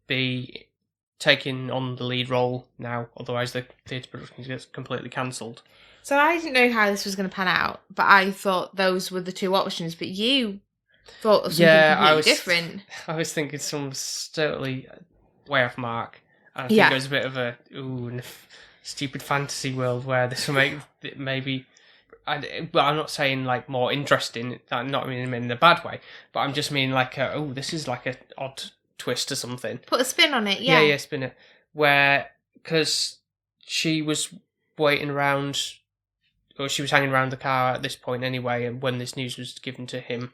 B: be taking on the lead role now, otherwise the theatre production gets completely cancelled.
A: So I didn't know how this was going to pan out, but I thought those were the two options. But you thought of something completely different.
B: I was thinking some totally way off mark. And I think it was a bit of a stupid fantasy world where this will make it maybe. But I'm not saying like more interesting. Not mean in a bad way, but I'm just meaning like this is like an odd twist or something.
A: Put a spin on it, yeah.
B: Yeah, spin it. Where because she was waiting around. Or she was hanging around the car at this point anyway, and when this news was given to him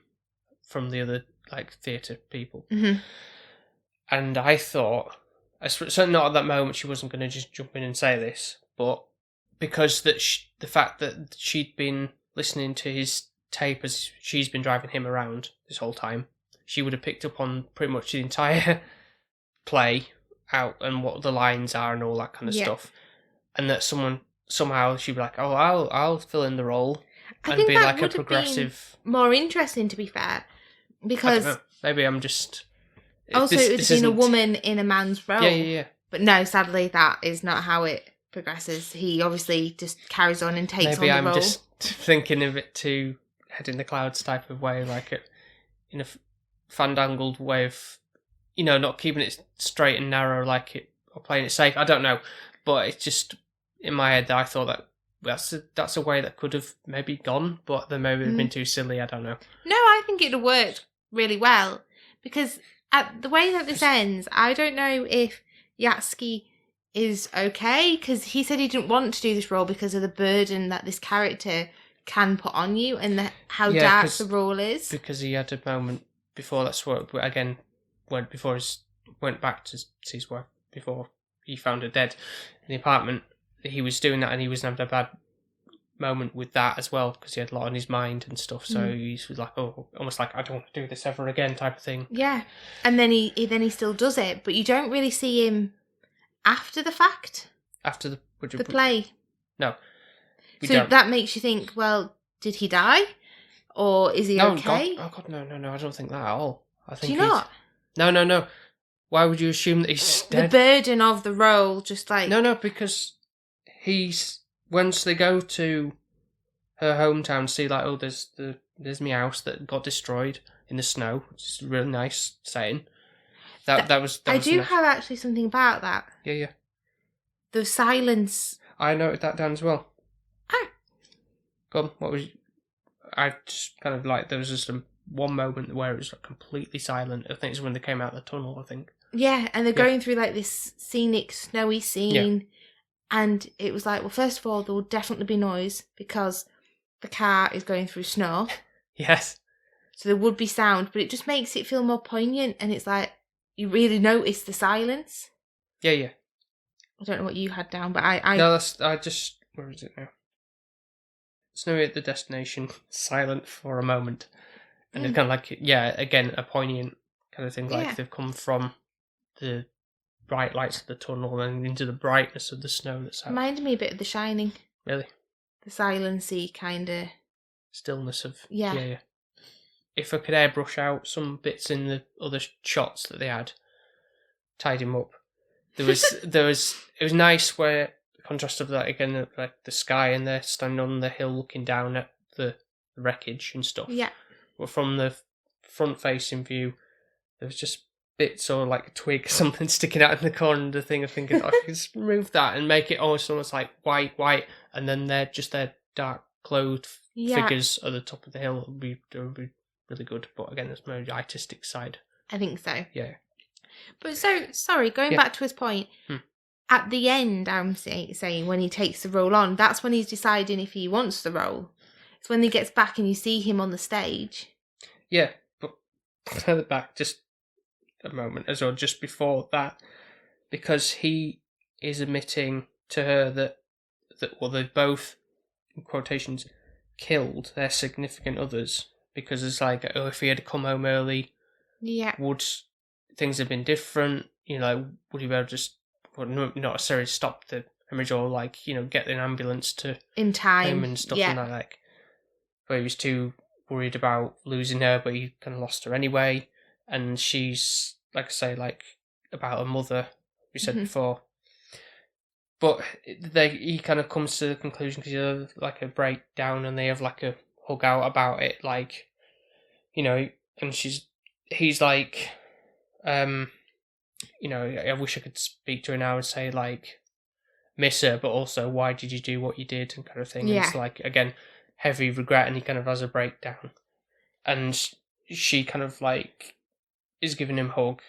B: from the other theatre people, and I thought, certainly not at that moment, she wasn't going to just jump in and say this, but because the fact that she'd been listening to his tape as she's been driving him around this whole time, she would have picked up on pretty much the entire play out and what the lines are and all that kind of stuff, and that somehow she'd be like, "Oh, I'll fill in the role," and be like a progressive.
A: More interesting, to be fair, because
B: maybe I'm just.
A: Also, it would have been a woman in a man's role.
B: Yeah.
A: But no, sadly, that is not how it progresses. He obviously just carries on and takes on the role.
B: Maybe I'm just thinking of it too head in the clouds type of way, like in a fandangled way of, not keeping it straight and narrow like it or playing it safe. I don't know, but it's just. In my head, I thought that's a way that could have maybe gone, but they maybe have been too silly. I don't know.
A: No, I think it'd have worked really well because at the way that this ends, I don't know if Yatsuki is okay because he said he didn't want to do this role because of the burden that this character can put on you and how dark the role is.
B: Because he had a moment before that's what again went back to see his wife before he found her dead in the apartment. He was doing that and he was having a bad moment with that as well because he had a lot on his mind and stuff, so he was like, almost like I don't want to do this ever again type of thing.
A: Yeah, and then he still does it, but you don't really see him after the fact.
B: After the
A: play.
B: No.
A: So that makes you think, well, did he die? Or is he okay?
B: God, no, I don't think that at all. I think
A: do you not?
B: No. Why would you assume that he's dead?
A: The burden of the role, just like...
B: No, because... once they go to her hometown, see like, there's my house that got destroyed in the snow. It's a really nice setting. That was
A: I do have actually something about that.
B: Yeah.
A: The silence.
B: I noted that down as well.
A: Oh.
B: Go on, what was? I just kind of like there was just one moment where it was like completely silent. I think it's when they came out of the tunnel. I think.
A: Yeah, and they're going through like this scenic, snowy scene. Yeah. And it was like, well, first of all, there will definitely be noise because the car is going through snow.
B: Yes.
A: So there would be sound, but it just makes it feel more poignant. And it's like, you really notice the silence.
B: Yeah.
A: I don't know what you had down, but I...
B: No, where is it now? Snowy at the destination, silent for a moment. And it's kind of like, again, a poignant kind of thing. Like they've come from the bright lights of the tunnel and into the brightness of the snow that's out.
A: Reminded me a bit of The Shining.
B: Really?
A: The silency kind of...
B: Stillness of...
A: Yeah.
B: If I could airbrush out some bits in the other shots that they had, tied him up. It was nice where the contrast of that again, like the sky and they're standing on the hill looking down at the wreckage and stuff.
A: Yeah.
B: But from the front facing view, there was just bits or like a twig or something sticking out in the corner of the thing. I'm thinking, I could just remove that and make it almost like white, and then they're just their dark clothed figures at the top of the hill. It would be really good. But again, it's more the artistic side.
A: I think so.
B: Yeah.
A: But sorry, going back to his point, at the end, I'm saying when he takes the role on, that's when he's deciding if he wants the role. It's when he gets back and you see him on the stage. Yeah,
B: but further back, just a moment as well, just before that, because he is admitting to her that they've both, in quotations, killed their significant others because it's like, if he had come home early, would things have been different? Would he be able to just, not necessarily stop the hemorrhage or like, get an ambulance to
A: In time.
B: him and stuff and that, like, but he was too worried about losing her, but he kind of lost her anyway. And she's, like I say, like, about her mother, we said before. But he kind of comes to the conclusion, because he has like a breakdown and they have like a hug out about it, like, and he's like, I wish I could speak to her now and say, like, miss her, but also, why did you do what you did, and kind of thing.
A: Yeah.
B: And it's like, again, heavy regret, and he kind of has a breakdown. And she kind of, like, is giving him a hug.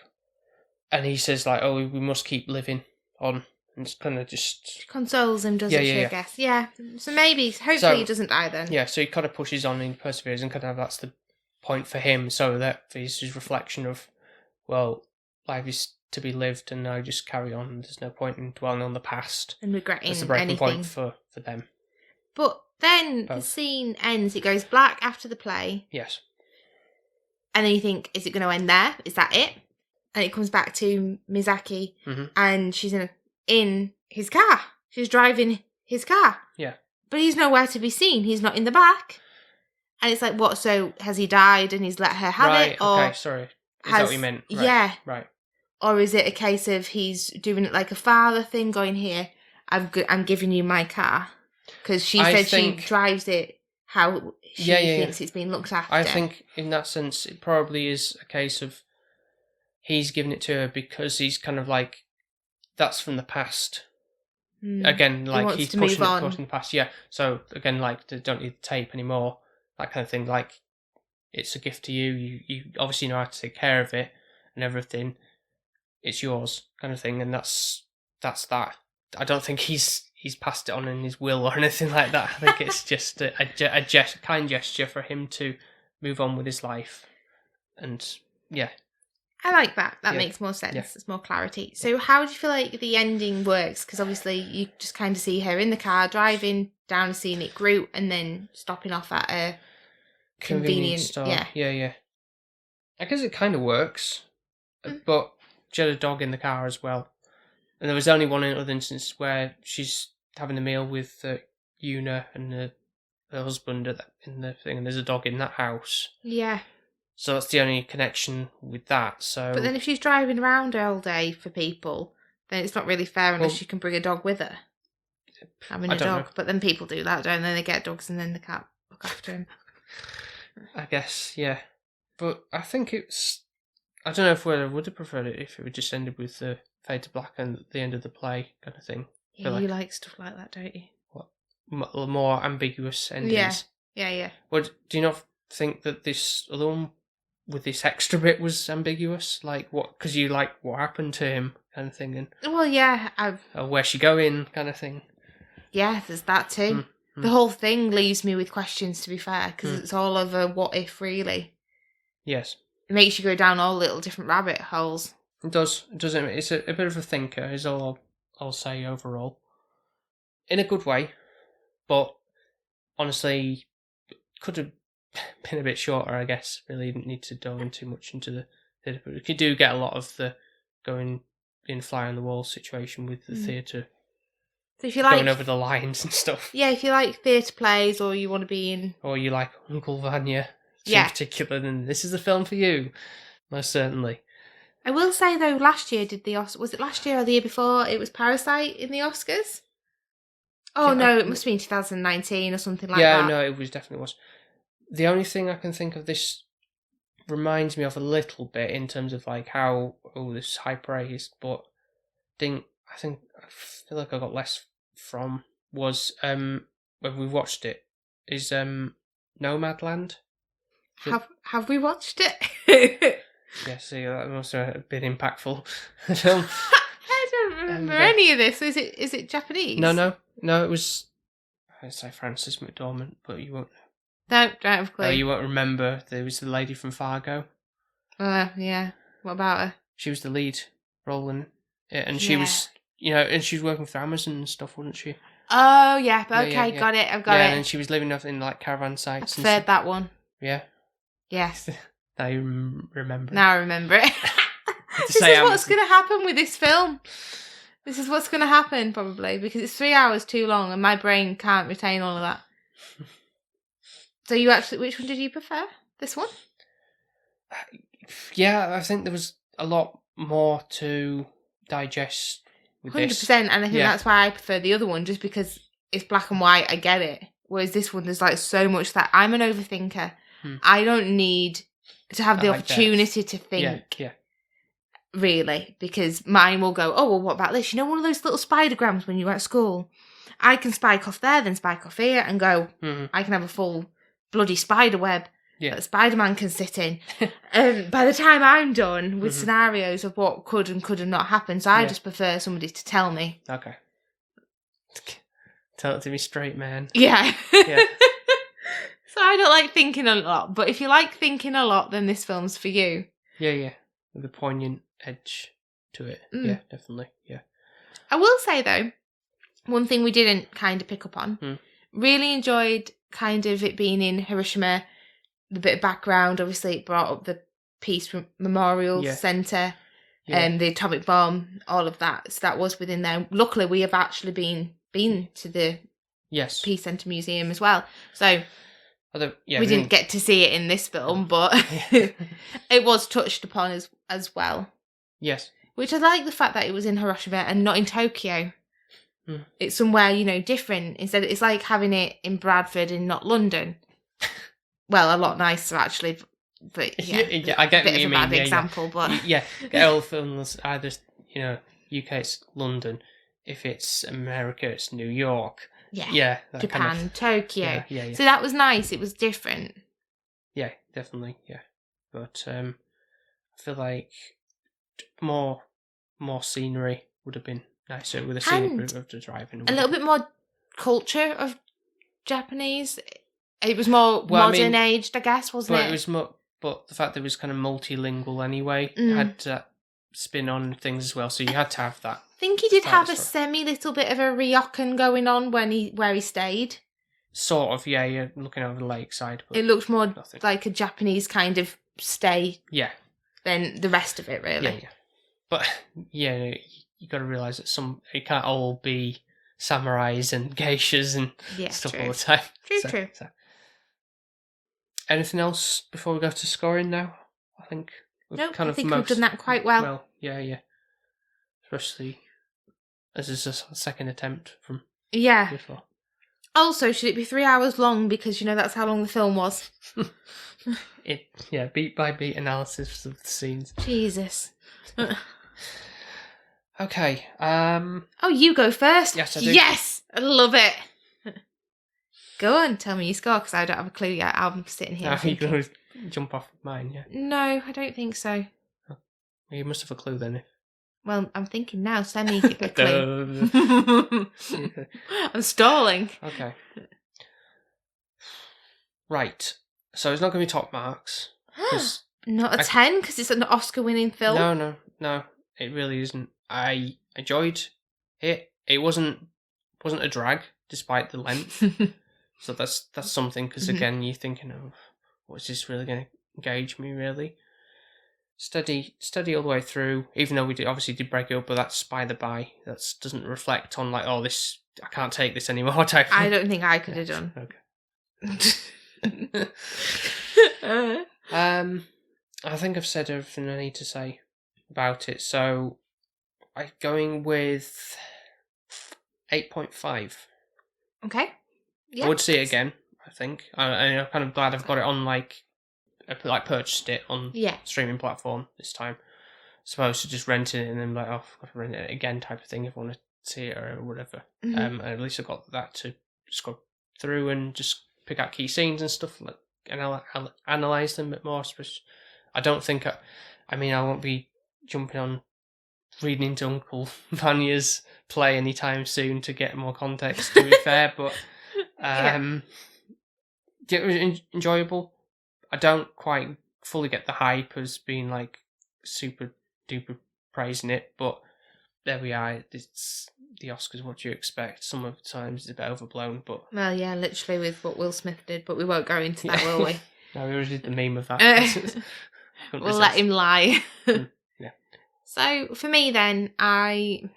B: And he says, like, oh, we must keep living on. And it's kind of just...
A: Consoles him, doesn't she, I guess. Yeah. So hopefully he doesn't die then.
B: Yeah, so he kind of pushes on and perseveres, and kind of that's the point for him, so that is his reflection of, well, life is to be lived, and now just carry on. There's no point in dwelling on the past.
A: And regretting
B: It's the breaking
A: anything.
B: point for them.
A: But then the scene ends, it goes black after the play.
B: Yes.
A: And then you think, is it going to end there? Is that it? And it comes back to Mizaki, and she's in his car. She's driving his car.
B: Yeah.
A: But he's nowhere to be seen. He's not in the back. And it's like, what, so has he died and he's let her have it? Or
B: okay, sorry. Is that what you meant? Right.
A: Yeah.
B: Right.
A: Or is it a case of he's doing it like a father thing, going, here, I'm giving you my car? Because she said she drives it how she thinks it's been looked after.
B: I think in that sense, it probably is a case of he's giving it to her because he's kind of like, that's from the past. Again, like he's pushing the past. Yeah. So again, like they don't need the tape anymore. That kind of thing. Like it's a gift to you. You obviously know how to take care of it and everything. It's yours, kind of thing. And that's that. I don't think he's passed it on in his will or anything like that. I think it's just a kind gesture for him to move on with his life. And yeah.
A: I like that. That makes more sense. There's more clarity. So how do you feel like the ending works? Because obviously you just kind of see her in the car driving down a scenic route and then stopping off at a convenient store.
B: Yeah. I guess it kind of works. But she had a dog in the car as well. And there was only one other instance where she's having a meal with Yuna and her husband in the thing, and there's a dog in that house.
A: Yeah.
B: So that's the only connection with that. So,
A: but then if she's driving around all day for people, then it's not really fair unless she can bring a dog with her. Having a dog. But then people do that, don't they? They get dogs and then they can't look after him.
B: I guess, yeah. But I think it's... I don't know if I would have preferred it if it would just ended with the fade to black and the end of the play kind of thing.
A: Yeah, you like stuff like that, don't you?
B: What? More ambiguous endings.
A: Yeah.
B: Well, do you not think that this other one with this extra bit was ambiguous? Like, what? Because you like what happened to him kind of thing. And
A: well, yeah.
B: where's she going kind of thing.
A: Yeah, there's that too. The whole thing leaves me with questions, to be fair, because it's all of a what if, really.
B: Yes.
A: It makes you go down all little different rabbit holes.
B: It does. It's a bit of a thinker, is all I'll say overall. In a good way, but honestly, could have been a bit shorter, I guess. Really didn't need to delve in too much into the theatre. But you do get a lot of the going in fly on the wall situation with the theatre.
A: So if you like
B: going over the lines and stuff.
A: Yeah, if you like theatre plays or you want to be in...
B: Or you like Uncle Vanya in particular, then this is the film for you. Most certainly.
A: I will say, though, last year did the Oscars... Was it last year or the year before? It was Parasite in the Oscars? Oh, no, it must have been 2019 or something like that.
B: Yeah, no, it definitely was. The only thing I can think of this reminds me of a little bit in terms of like how, this high praise, but I feel like I got less from was when we watched it is Nomadland.
A: Have we watched it?
B: Yeah, see, that must have been impactful. Film.
A: I don't remember any of this. Is it Japanese?
B: No, it was. I'd say Frances McDormand, but you won't.
A: No, don't have a clue.
B: No, you won't remember. There was the lady from Fargo.
A: Yeah. What about her?
B: She was the lead role in it, and she was, and she was working for Amazon and stuff, wasn't she?
A: Oh, yeah. Okay, got it. I've got it.
B: Yeah, and she was living up in like caravan sites.
A: I've heard that one.
B: Yeah.
A: Yes.
B: Now you remember.
A: Now I remember it. This is what's going to happen with this film. This is what's going to happen, probably, because it's 3 hours too long and my brain can't retain all of that. So you actually, which one did you prefer? This one?
B: Yeah, I think there was a lot more to digest with
A: 100%,
B: this.
A: and I think that's why I prefer the other one, just because it's black and white, I get it. Whereas this one, there's like so much that I'm an overthinker. I don't need to have the opportunity to think.
B: Yeah.
A: Really, because mine will go, oh, well, what about this? You know, one of those little spidergrams when you're at school? I can spike off there, then spike off here, and go, I can have a full bloody spider web that Spider-Man can sit in. By the time I'm done with scenarios of what could and could not happen, so I just prefer somebody to tell me.
B: Okay. Tell it to me straight, man.
A: Yeah.
B: Yeah.
A: So I don't like thinking a lot, but if you like thinking a lot, then this film's for you.
B: Yeah. With a poignant edge to it. Yeah, definitely. Yeah.
A: I will say, though, one thing we didn't kind of pick up on, really enjoyed kind of it being in Hiroshima, the bit of background. Obviously, it brought up the Peace Memorial Centre, and the atomic bomb, all of that. So that was within there. Luckily, we have actually been to the Peace Centre Museum as well. So we didn't get to see it in this film, but it was touched upon as well.
B: Yes.
A: Which I like the fact that it was in Hiroshima and not in Tokyo. It's somewhere, different. Instead, it's like having it in Bradford and not London. Well, a lot nicer, actually. But
B: I get
A: a bit
B: what you
A: of a
B: mean.
A: bad example, but...
B: Yeah, all films, either, UK, it's London. If it's America, it's New York. Yeah.
A: Japan,
B: kind of,
A: Tokyo.
B: Yeah.
A: So that was nice. It was different.
B: Yeah, definitely, yeah. But I feel like more scenery would have been nicer with the scenic of the driving.
A: A little bit more culture of Japanese. It was more modern aged, I guess, wasn't it?
B: It was but the fact that it was kind of multilingual anyway had that spin on things as well. So you had to have that.
A: I think he did have a little bit of a ryokan going on where he stayed.
B: Sort of, yeah. You're looking over the lakeside. But
A: it looked more like a Japanese kind of stay.
B: Yeah.
A: Than the rest of it, really.
B: Yeah. But yeah, you got to realise that it can't all be samurais and geishas and stuff all the time.
A: True.
B: So. Anything else before we go to scoring now? I think we've
A: we've done that quite well.
B: Well, yeah. Especially as it's a second attempt from before.
A: Also, should it be 3 hours long? Because, that's how long the film was.
B: Beat by beat analysis of the scenes.
A: Jesus.
B: Okay.
A: Oh, you go first.
B: Yes, I do.
A: Yes, I love it. Go on, tell me your score, because I don't have a clue yet. I'm sitting here.
B: You're going to jump off mine, yeah?
A: No, I don't think so.
B: Oh. Well, you must have a clue then.
A: Well, I'm thinking now. Send me a clue. I'm stalling.
B: Okay. Right. So it's not going to be top marks.
A: Not a 10, because it's an Oscar-winning film?
B: No. It really isn't. I enjoyed it. It wasn't a drag, despite the length. So that's something, because again, you're thinking, what's this really going to engage me, really? Steady all the way through, even though we obviously did break it up, but that's by the by. That doesn't reflect on, this, I can't take this anymore type thing.
A: I don't think I could have done.
B: Okay. I think I've said everything I need to say about it, so I'm going with 8.5.
A: Okay. Yeah.
B: I would see it again, I think. I'm kind of glad I've got it on, I purchased it on streaming platform this time. As opposed to just renting it and then I've got to rent it again type of thing if I want to see it or whatever. And at least I've got that to just go through and just pick out key scenes and stuff, and I'll analyse them a bit more. I don't think I won't be jumping on reading into Uncle Vanya's play anytime soon to get more context, to be fair, but it was enjoyable. I don't quite fully get the hype as being super duper praising it, but there we are. It's the Oscars, what do you expect? Some of the times it's a bit overblown, but...
A: Well, yeah, literally with what Will Smith did, but we won't go into that, will we?
B: No, we already did the meme of that.
A: We'll let him lie.
B: Yeah.
A: So, for me then, I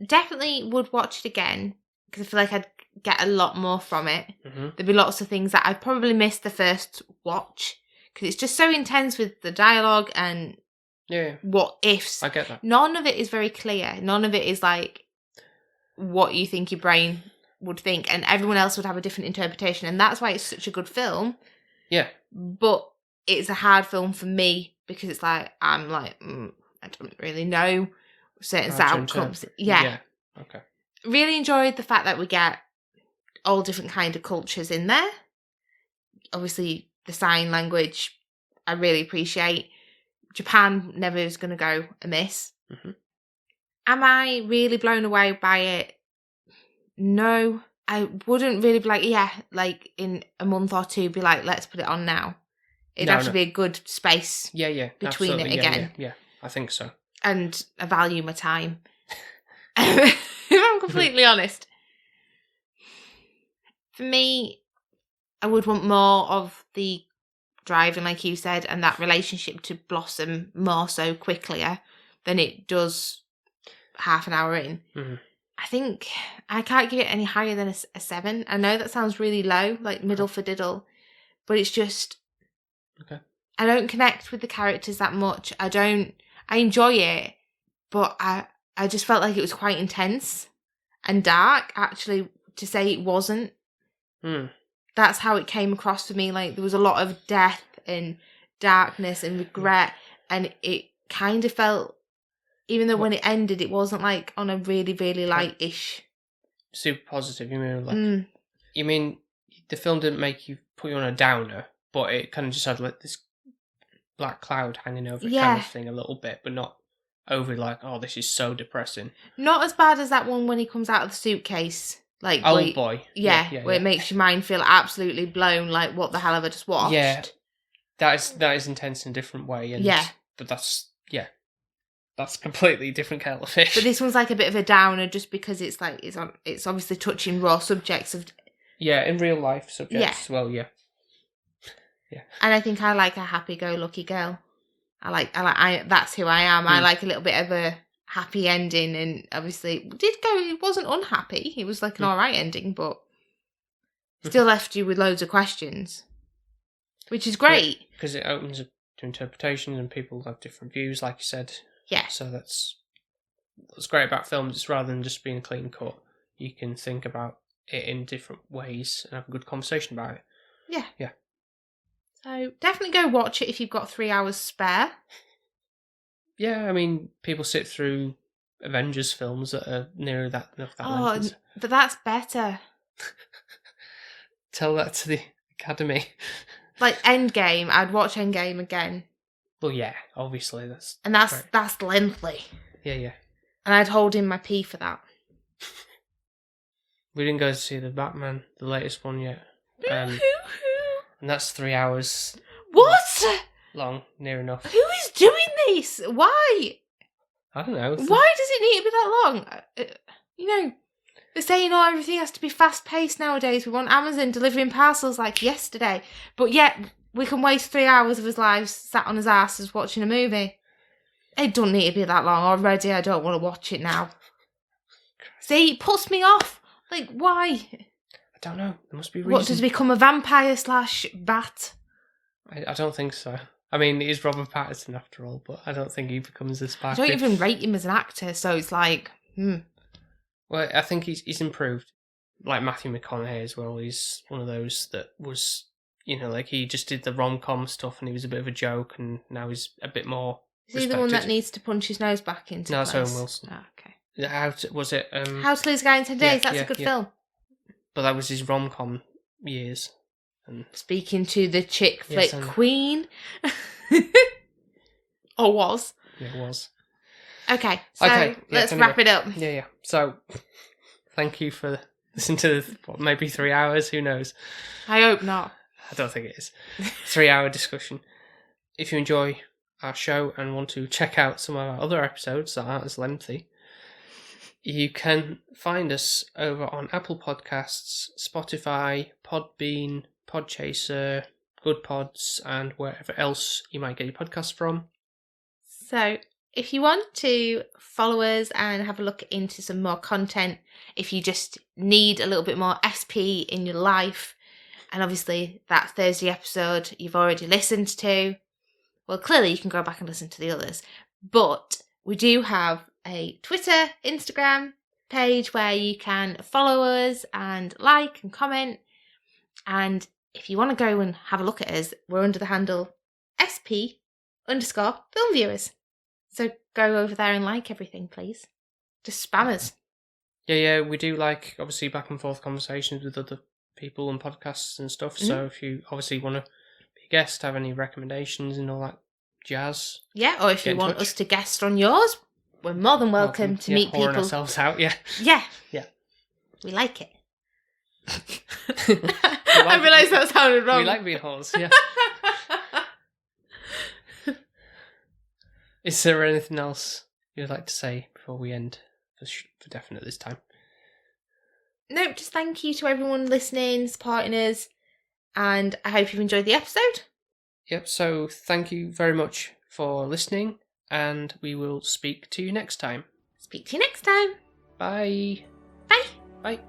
A: definitely would watch it again because I feel like I'd get a lot more from it.
B: Mm-hmm.
A: There'd be lots of things that I probably missed the first watch because it's just so intense with the dialogue and what ifs.
B: I get that.
A: None of it is very clear. None of it is like what you think your brain would think, and everyone else would have a different interpretation, and that's why it's such a good film.
B: Yeah.
A: But it's a hard film for me because it's like, I'm like, I don't really know certain outcomes. Yeah.
B: Okay.
A: Really enjoyed the fact that we get all different kind of cultures in there. Obviously, the sign language, I really appreciate. Japan never is going to go amiss.
B: Mm-hmm.
A: Am I really blown away by it? No. I wouldn't really be like in a month or two, be like, let's put it on now. It'd have to be a good space between it again.
B: Yeah, I think so.
A: And I value my time. If I'm completely honest. For me, I would want more of the driving, like you said, and that relationship to blossom more so quicklier than it does half an hour in.
B: Mm-hmm.
A: I think I can't give it any higher than a 7. I know that sounds really low, like middle for diddle, but it's just...
B: Okay.
A: I don't connect with the characters that much. I enjoy it, but I just felt like it was quite intense and dark, actually, to say it wasn't. That's how it came across for me. Like, there was a lot of death and darkness and regret, and it kind of felt, even though when it ended, it wasn't like on a really, really light-ish.
B: Super positive. You mean the film didn't put you on a downer, but it kind of just had like this black cloud hanging over it kind of thing a little bit, but not overly like, oh, this is so depressing. Not
A: as bad as that one when he comes out of the suitcase. Like,
B: Old Boy.
A: Yeah, where it makes your mind feel absolutely blown, like, what the hell have I just watched?
B: Yeah, that is intense in a different way. And, but that's completely different kettle of fish.
A: But this one's like a bit of a downer just because it's like, it's obviously touching raw subjects of...
B: Yeah, in real life subjects as well, yeah.
A: And I think I like a happy-go-lucky girl. That's who I am. I like a little bit of a happy ending, and obviously it wasn't unhappy. It was like an alright ending, but still left you with loads of questions, which is great.
B: Because it opens up to interpretations and people have different views, like you said.
A: Yeah.
B: So that's what's great about films. It's rather than just being a clean cut, you can think about it in different ways and have a good conversation about it.
A: Yeah.
B: Yeah.
A: So definitely go watch it if you've got 3 hours spare.
B: Yeah, I mean, people sit through Avengers films that are nearer that length.
A: But that's better.
B: Tell that to the Academy.
A: Like Endgame, I'd watch Endgame again.
B: Well, yeah, obviously that's
A: lengthy.
B: Yeah.
A: And I'd hold in my pee for that.
B: We didn't go to see the Batman, the latest one yet. And that's 3 hours.
A: What?
B: Long, near enough.
A: Who is doing this? Why?
B: I don't know.
A: Why does it need to be that long? They're saying, everything has to be fast-paced nowadays. We want Amazon delivering parcels like yesterday. But yet, we can waste 3 hours of his lives sat on his asses watching a movie. It doesn't need to be that long already. I don't want to watch it now. See, it puts me off. Like, why?
B: I don't know. There must be a reason.
A: What, does he become a vampire / bat?
B: I don't think so. I mean, he's Robert Pattinson after all, but I don't think he becomes this bad.
A: I don't even rate him as an actor, so it's like,
B: Well, I think he's improved. Like Matthew McConaughey as well. He's one of those that was, like he just did the rom-com stuff and he was a bit of a joke, and now he's a bit more
A: Is he the one that needs to punch his nose back into place?
B: No, it's Owen Wilson.
A: Oh, okay.
B: How to Lose a
A: Guy in 10 Days? That's a good film.
B: But that was his rom-com years. And
A: speaking to the chick flick queen. Or was.
B: Yeah, it was.
A: Okay, so let's wrap it up.
B: Yeah. So, thank you for listening to maybe 3 hours, who knows?
A: I hope not.
B: I don't think it is. 3 hour discussion. If you enjoy our show and want to check out some of our other episodes that aren't as lengthy, you can find us over on Apple Podcasts, Spotify, Podbean, Podchaser, Good Pods, and wherever else you might get your podcasts from.
A: So, if you want to follow us and have a look into some more content, if you just need a little bit more SP in your life, and obviously that Thursday episode you've already listened to, well, clearly you can go back and listen to the others. But we do have a Twitter, Instagram page where you can follow us and like and comment. And if you want to go and have a look at us, we're under the handle SP_filmviewers. So go over there and like everything, please. Just spam us.
B: Yeah, we do like, obviously, back and forth conversations with other people and podcasts and stuff.
A: Mm-hmm.
B: So if you obviously want to be a guest, have any recommendations and all that jazz.
A: Yeah, or if you want us to guest on yours, we're more than welcome to meet people.
B: Ourselves out, yeah.
A: Yeah.
B: Yeah.
A: We like it. I realised that sounded wrong.
B: We like being whores, yeah. Is there anything else you'd like to say before we end for definite this time?
A: No, just thank you to everyone listening, supporting us, and I hope you've enjoyed the episode.
B: Yep, so thank you very much for listening, and we will speak to you next time.
A: Speak to you next time.
B: Bye.
A: Bye.
B: Bye.